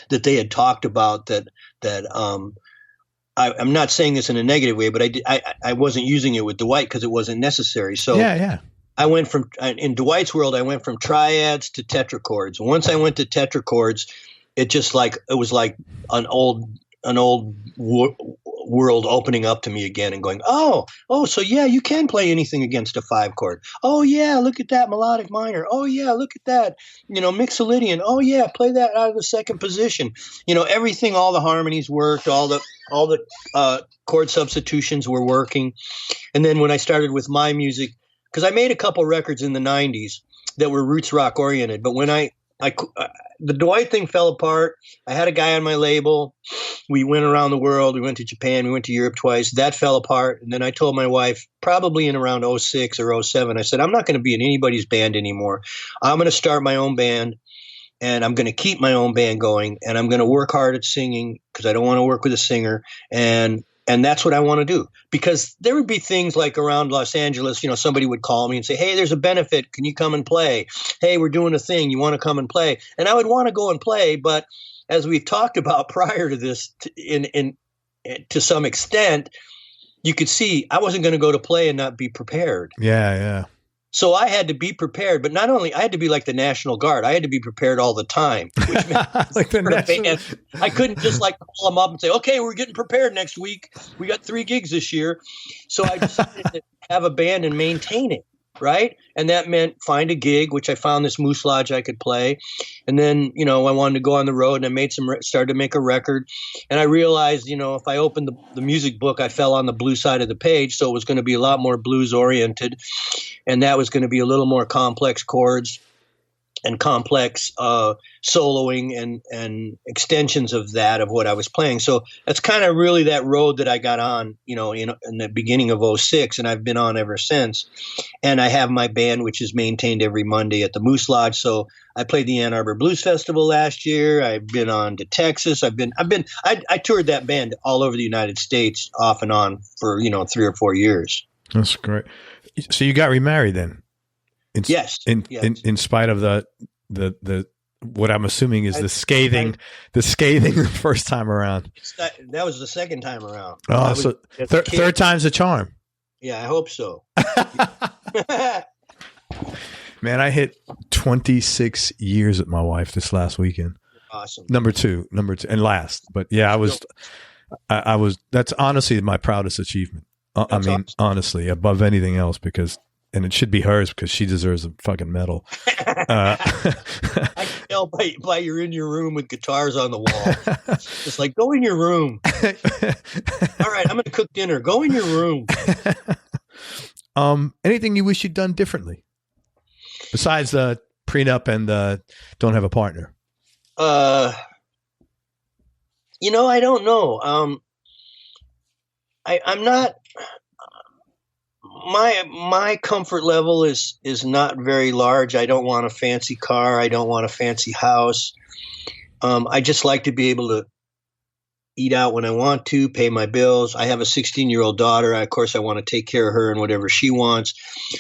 they had talked about that I'm not saying this in a negative way, but I wasn't using it with Dwight because it wasn't necessary. So yeah. I went in Dwight's world, I went from triads to tetrachords. Once I went to tetrachords, it just it was like an old world opening up to me again and going, oh, so yeah, you can play anything against a 5-chord. Oh yeah, look at that melodic minor. Oh yeah, look at that, Mixolydian. Oh yeah, play that out of the second position. Everything, all the harmonies worked, all the chord substitutions were working. And then when I started with my music, because I made a couple records in the 90s that were roots rock oriented, but when the Dwight thing fell apart. I had a guy on my label. We went around the world. We went to Japan. We went to Europe twice. That fell apart. And then I told my wife, probably in around 06 or 07, I said, I'm not going to be in anybody's band anymore. I'm going to start my own band, and I'm going to keep my own band going, and I'm going to work hard at singing because I don't want to work with a singer. And And that's what I want to do, because there would be things like around Los Angeles, somebody would call me and say, hey, there's a benefit. Can you come and play? Hey, we're doing a thing. You want to come and play? And I would want to go and play. But as we've talked about prior to this, to some extent, you could see I wasn't going to go to play and not be prepared. Yeah. So I had to be prepared, but not only I had to be like the National Guard. I had to be prepared all the time. Which meant like the National... I couldn't just like call them up and say, okay, we're getting prepared next week. We got 3 gigs this year. So I decided to have a band and maintain it, right? And that meant find a gig, which I found this Moose Lodge I could play. And then, I wanted to go on the road, and I started to make a record. And I realized, if I opened the music book, I fell on the blues side of the page. So it was going to be a lot more blues oriented. And that was going to be a little more complex chords and complex soloing and extensions of what I was playing. So that's kind of really that road that I got on, in the beginning of 2006, and I've been on ever since. And I have my band, which is maintained every Monday at the Moose Lodge. So I played the Ann Arbor Blues Festival last year. I've been on to Texas. I toured that band all over the United States off and on for, 3 or 4 years. That's great. So you got remarried then? Yes. In spite of the what I'm assuming is the scathing first time around. That was the second time around. Oh, so third time's the charm. Yeah, I hope so. Man, I hit 26 years with my wife this last weekend. Awesome. Number two, and last. But yeah, I was. That's honestly my proudest achievement. Awesome. Honestly, above anything else, and it should be hers because she deserves a fucking medal. I can tell by you're in your room with guitars on the wall. It's like, go in your room. All right, I'm going to cook dinner. Go in your room. Anything you wish you'd done differently besides the prenup and don't have a partner? I don't know. I'm not. My comfort level is not very large. I don't want a fancy car. I don't want a fancy house. I just like to be able to eat out when I want to, pay my bills. I have a 16-year-old daughter. Of course, I want to take care of her and whatever she wants.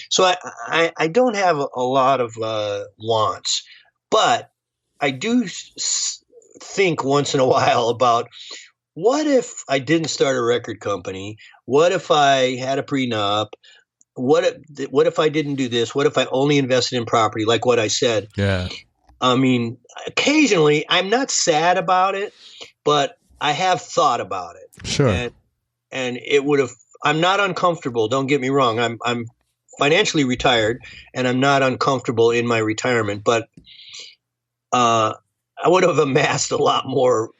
So I don't have a lot of wants, but I do think once in a while about, what if I didn't start a record company? What if I had a prenup? What if I didn't do this? What if I only invested in property, like what I said? Yeah. I mean, occasionally I'm not sad about it, but I have thought about it. Sure. And it would have. I'm not uncomfortable. Don't get me wrong. I'm financially retired, and I'm not uncomfortable in my retirement. But I would have amassed a lot more,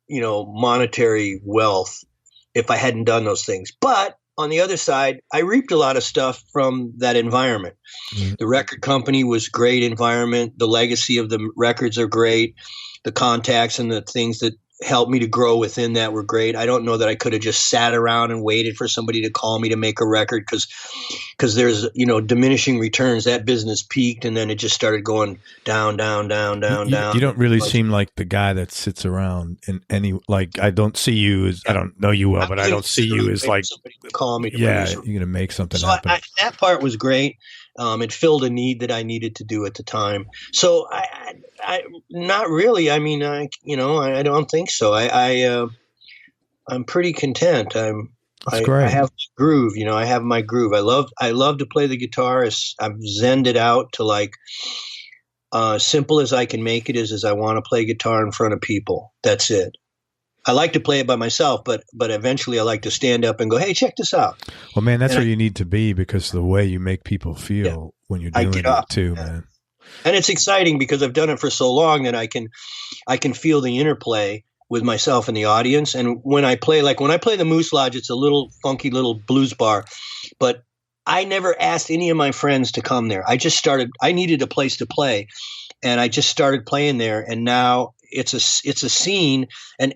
monetary wealth if I hadn't done those things. But on the other side, I reaped a lot of stuff from that environment. Mm-hmm. The record company was great environment. The legacy of the records are great. The contacts and the things that helped me to grow within that were great. I don't know that I could have just sat around and waited for somebody to call me to make a record because there's, diminishing returns. That business peaked and then it just started going down. You don't really seem like the guy that sits around in any, like, I don't see you as, I don't know you well, but I don't see you as like, somebody to call me. You're going to make something happen. That part was great. It filled a need that I needed to do at the time. So I not really. I mean, I don't think so. I'm pretty content. That's great. I have my groove. I have my groove. I love to play the guitar. I've zenned it out to like simple as I can make it is I want to play guitar in front of people. That's it. I like to play it by myself, but eventually I like to stand up and go, hey, check this out. Well, man, that's where you need to be, because the way you make people feel when you're doing it too, man. And it's exciting because I've done it for so long that I can feel the interplay with myself and the audience. And when I play the Moose Lodge, it's a little funky little blues bar, but I never asked any of my friends to come there. I needed a place to play, and I just started playing there. And now it's a scene, and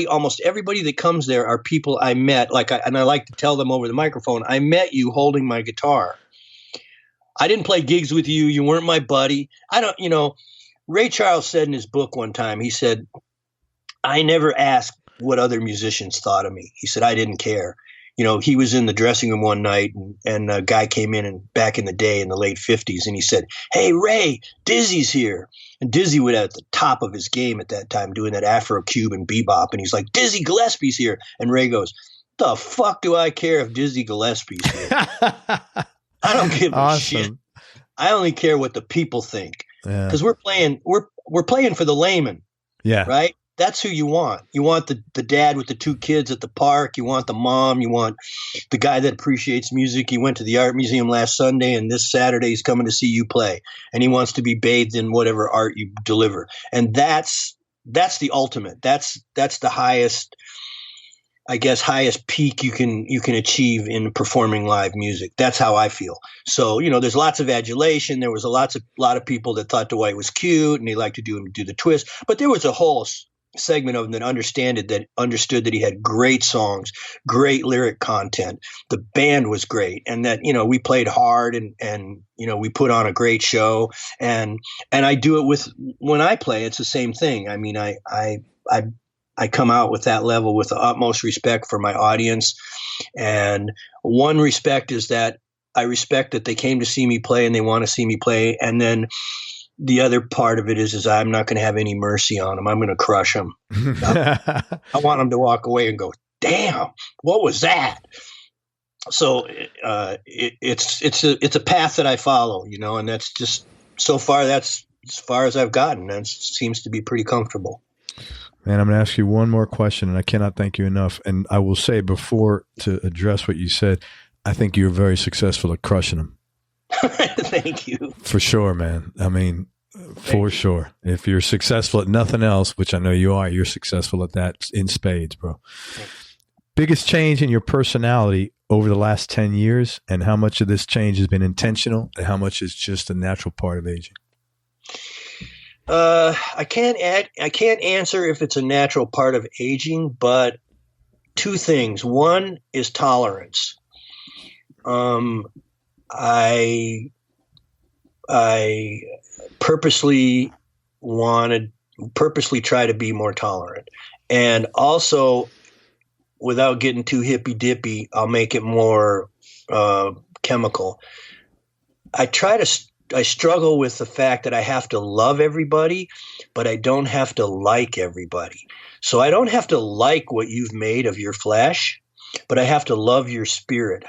almost everybody that comes there are people I met. And I like to tell them over the microphone, I met you holding my guitar. I didn't play gigs with you. You weren't my buddy. Ray Charles said in his book one time, he said, I never asked what other musicians thought of me. He said, I didn't care. He was in the dressing room one night and a guy came in and back in the day in the late 50s and he said, hey, Ray, Dizzy's here. And Dizzy was at the top of his game at that time doing that Afro-Cuban bebop. And he's like, Dizzy Gillespie's here. And Ray goes, the fuck do I care if Dizzy Gillespie's here? I don't give a shit. I only care what the people think. Because we're playing for the layman. Yeah. Right? That's who you want. You want the dad with the 2 kids at the park. You want the mom. You want the guy that appreciates music. He went to the art museum last Sunday, and this Saturday he's coming to see you play. And he wants to be bathed in whatever art you deliver. And that's the ultimate. That's the highest, I guess, highest peak you can achieve in performing live music. That's how I feel. So, there's lots of adulation. There was a lot of people that thought Dwight was cute and they liked to do the twist. But there was a whole segment of them that understood that he had great songs, great lyric content. The band was great, and that we played hard and we put on a great show. And I do it with when I play. It's the same thing. I mean, I come out with that level with the utmost respect for my audience, and one respect is that I respect that they came to see me play and they want to see me play, and then the other part of it is I'm not going to have any mercy on them. I'm going to crush them. I want them to walk away and go, damn, what was that? So it's a path that I follow, and that's just so far, that's as far as I've gotten. That seems to be pretty comfortable. Man, I'm going to ask you one more question, and I cannot thank you enough. And I will say before to address what you said, I think you're very successful at crushing them. Thank you. For sure, man. I mean, for sure. If you're successful at nothing else, which I know you are, you're successful at that in spades, bro. Biggest change in your personality over the last 10 years, and how much of this change has been intentional and how much is just a natural part of aging? I can't answer if it's a natural part of aging, but 2 things. One is tolerance. I purposely try to be more tolerant, and also, without getting too hippy dippy, I'll make it more chemical. I struggle with the fact that I have to love everybody, but I don't have to like everybody. So I don't have to like what you've made of your flesh, but I have to love your spirit,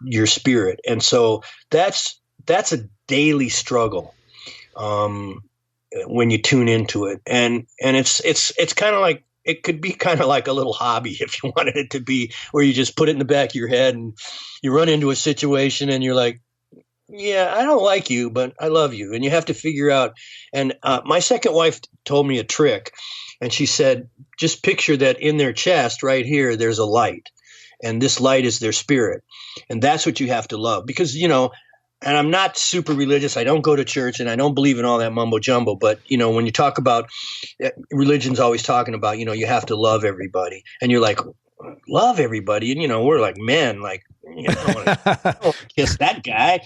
your spirit. And so that's a daily struggle when you tune into it. And it's kind of like, it could be kind of like a little hobby if you wanted it to be, where you just put it in the back of your head and you run into a situation and you're like, yeah, I don't like you, but I love you. And you have to figure out. And my second wife told me a trick, and she said, just picture that in their chest right here, there's a light, and this light is their spirit. And that's what you have to love, because, and I'm not super religious. I don't go to church and I don't believe in all that mumbo jumbo. But, when you talk about religion's always talking about, you have to love everybody, and you're like, love everybody. And, we're like men, like, I don't want to kiss that guy.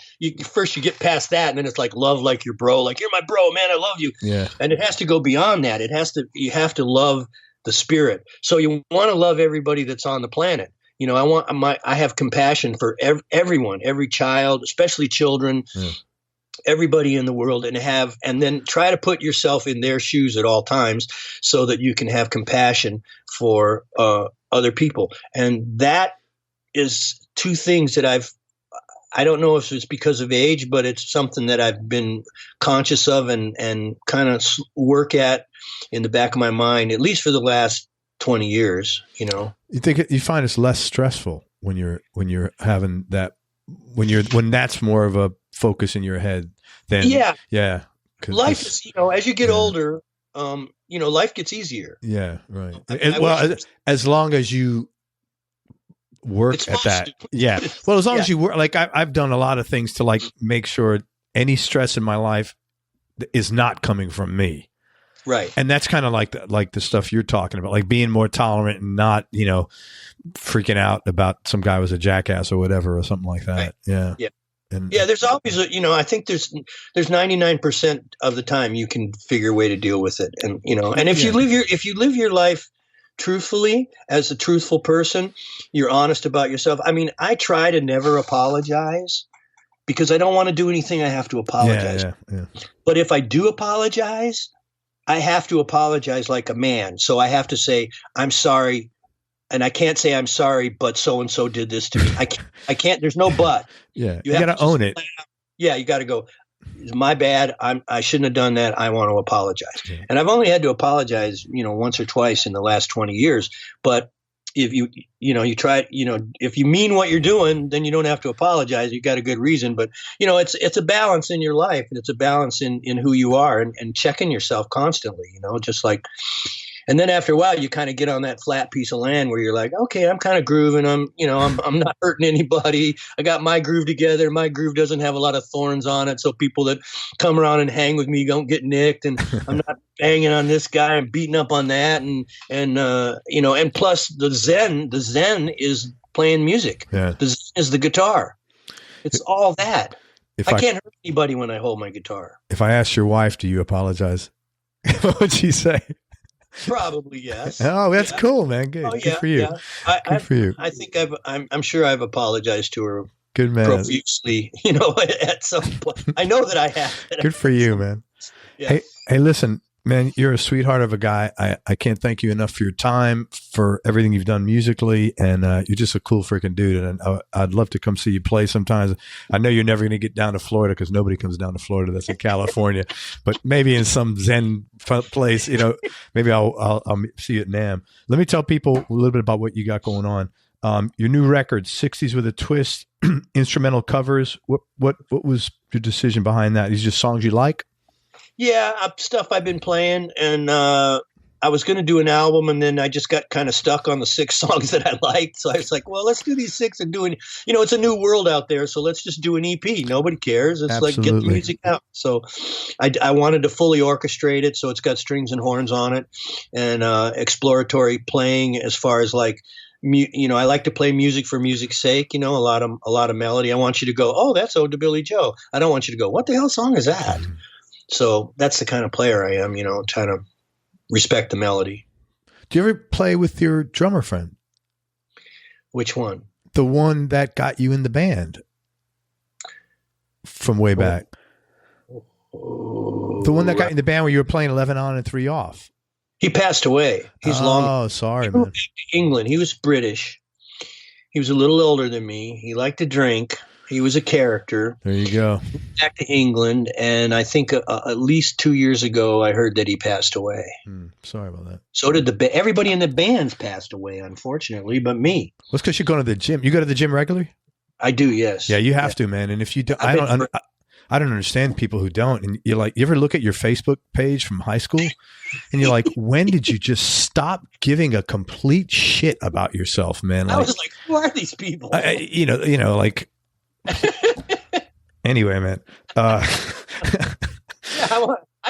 First you get past that, and then it's like love like your bro, like you're my bro, man, I love you. Yeah. And it has to go beyond that. You have to love the spirit. So you want to love everybody that's on the planet. I have compassion for everyone, every child, especially children, everybody in the world, and then try to put yourself in their shoes at all times so that you can have compassion for other people. And that is 2 things that I don't know if it's because of age, but it's something that I've been conscious of and kind of work at in the back of my mind, at least for the last 20 years, You think you find it's less stressful when you're having that, when that's more of a focus in your head than life is, as you get older, life gets easier. Yeah, right. As long as you work at that. Yeah. Well, as long as you work, like I've done a lot of things to like make sure any stress in my life is not coming from me. Right. And that's kind of like the stuff you're talking about, like being more tolerant and not, freaking out about some guy was a jackass or whatever or something like that. Right. Yeah. Yeah. There's always I think there's 99% of the time you can figure a way to deal with it. And, and if you live your life truthfully, as a truthful person, you're honest about yourself. I mean, I try to never apologize because I don't want to do anything I have to apologize. Yeah. But if I do apologize, I have to apologize like a man. So I have to say, I'm sorry. And I can't say I'm sorry, but so-and-so did this to me. I can't, there's no but. Yeah. You got to own it. Yeah. You got to go, it's my bad. I shouldn't have done that. I want to apologize. Yeah. And I've only had to apologize, once or twice in the last 20 years. But if you try, if you mean what you're doing, then you don't have to apologize. You got a good reason. But, it's a balance in your life, and it's a balance in who you are, and checking yourself constantly, just like. And then after a while, you kind of get on that flat piece of land where you're like, okay, I'm kind of grooving. I'm not hurting anybody. I got my groove together. My groove doesn't have a lot of thorns on it. So people that come around and hang with me don't get nicked. And I'm not banging on this guy and beating up on that. And plus the Zen is playing music. Yeah. The Zen is the guitar. It's all that. I can't hurt anybody when I hold my guitar. If I asked your wife, do you apologize? What would she say? Probably yes. Oh, that's cool, man. Good. Good for you. Yeah. Good for you. I think I'm sure I've apologized to her. Good man. Profusely, at some point. I know that I have. Good for you, man. Yeah. Hey, listen, man, you're a sweetheart of a guy. I can't thank you enough for your time, for everything you've done musically, and you're just a cool freaking dude. And I'd love to come see you play sometimes. I know you're never going to get down to Florida because nobody comes down to Florida that's in California, but maybe in some Zen place, maybe I'll see you at NAMM. Let me tell people a little bit about what you got going on. Your new record, 60s with a Twist, instrumental covers. What was your decision behind that? These just songs you like? Yeah, stuff I've been playing, and I was going to do an album, and then I just got kind of stuck on the 6 songs that I liked. So I was like, well, let's do these 6 and do it's a new world out there, so let's just do an EP. Nobody cares. It's Absolutely. Like, get the music out. So I wanted to fully orchestrate it, so it's got strings and horns on it, and exploratory playing as far as like, I like to play music for music's sake, a lot of melody. I want you to go, oh, that's Ode to Billy Joe. I don't want you to go, what the hell song is that? Mm-hmm. So that's the kind of player I am, trying to respect the melody. Do you ever play with your drummer friend? Which one? The one that got you in the band from way back. The one that got you in the band where you were playing 11 on and 3 off. He passed away. He's long. Oh, sorry, man. He moved to England. He was British. He was a little older than me. He liked to drink. He was a character. There you go. Back to England, and I think at least 2 years ago, I heard that he passed away. Sorry about that. So did everybody in the band's passed away, unfortunately, but me. Well, it's because you're going to the gym. You go to the gym regularly? I do, yes. Yeah, you have to, man. And if you don't, I don't understand people who don't. And you're like, you ever look at your Facebook page from high school, and you're like, when did you just stop giving a complete shit about yourself, man? Like, I was like, who are these people? Like. Anyway, man. I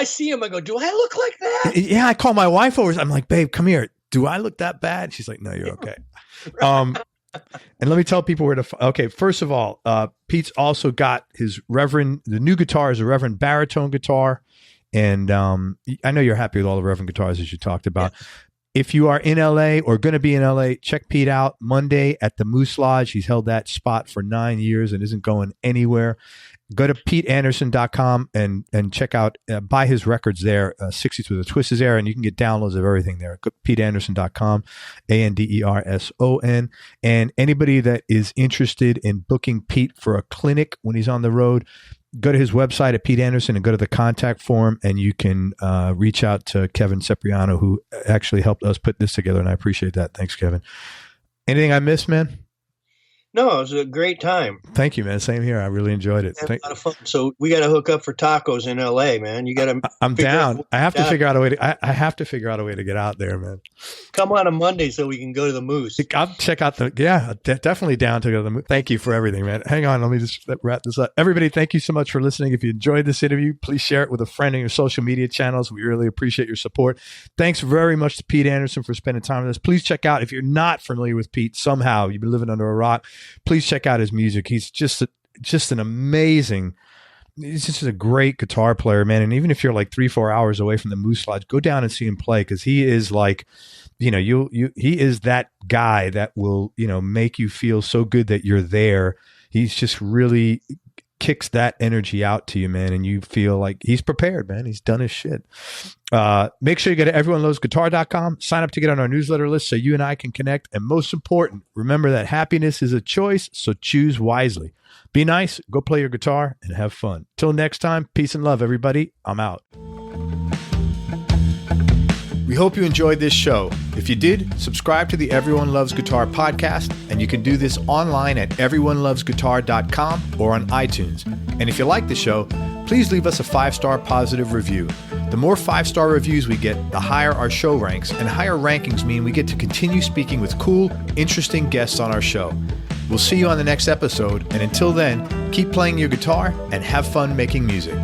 see him. I go, do I look like that? Yeah, I call my wife over. I'm like, babe, come here. Do I look that bad? She's like, no, you're okay. And let me tell people where to. Okay, first of all, Pete's also got the new guitar is a Reverend baritone guitar, and I know you're happy with all the Reverend guitars as you talked about. Yeah. If you are in LA or going to be in LA, check Pete out Monday at the Moose Lodge. He's held that spot for 9 years and isn't going anywhere. Go to PeteAnderson.com and check out, buy his records there. 60s with a Twist is there, and you can get downloads of everything there. Go to PeteAnderson.com, ANDERSON. And anybody that is interested in booking Pete for a clinic when he's on the road, go to his website at Pete Anderson and go to the contact form, and you can reach out to Kevin Cipriano, who actually helped us put this together, and I appreciate that. Thanks, Kevin. Anything I missed, man? No, it was a great time. Thank you, man. Same here. I really enjoyed it. A lot of fun. So we got to hook up for tacos in LA, man. You got to. I'm down. I have to figure out a way to. I have to figure out a way to get out there, man. Come on a Monday so we can go to the Moose. I'll check out definitely down to go to the Moose. Thank you for everything, man. Hang on, let me just wrap this up. Everybody, thank you so much for listening. If you enjoyed this interview, please share it with a friend on your social media channels. We really appreciate your support. Thanks very much to Pete Anderson for spending time with us. Please check out, if you're not familiar with Pete somehow, you've been living under a rock, please check out his music. He's just an amazing he's just a great guitar player, man. And even if you're like 3-4 hours away from the Moose Lodge, go down and see him play, because he is like, he is that guy that will, make you feel so good that you're there. He's just really kicks that energy out to you, man, and you feel like he's prepared, man. He's done his shit. Make sure you go to everyonelovesguitar.com, sign up to get on our newsletter list so you and I can connect. And most important, remember that happiness is a choice, so choose wisely. Be nice, go play your guitar, and have fun. Till next time, peace and love, everybody. I'm out. We hope you enjoyed this show. If you did, subscribe to the Everyone Loves Guitar podcast, and you can do this online at everyonelovesguitar.com or on iTunes. And if you like the show, please leave us a 5-star positive review. The more 5-star reviews we get, the higher our show ranks, and higher rankings mean we get to continue speaking with cool, interesting guests on our show. We'll see you on the next episode, and until then, keep playing your guitar and have fun making music.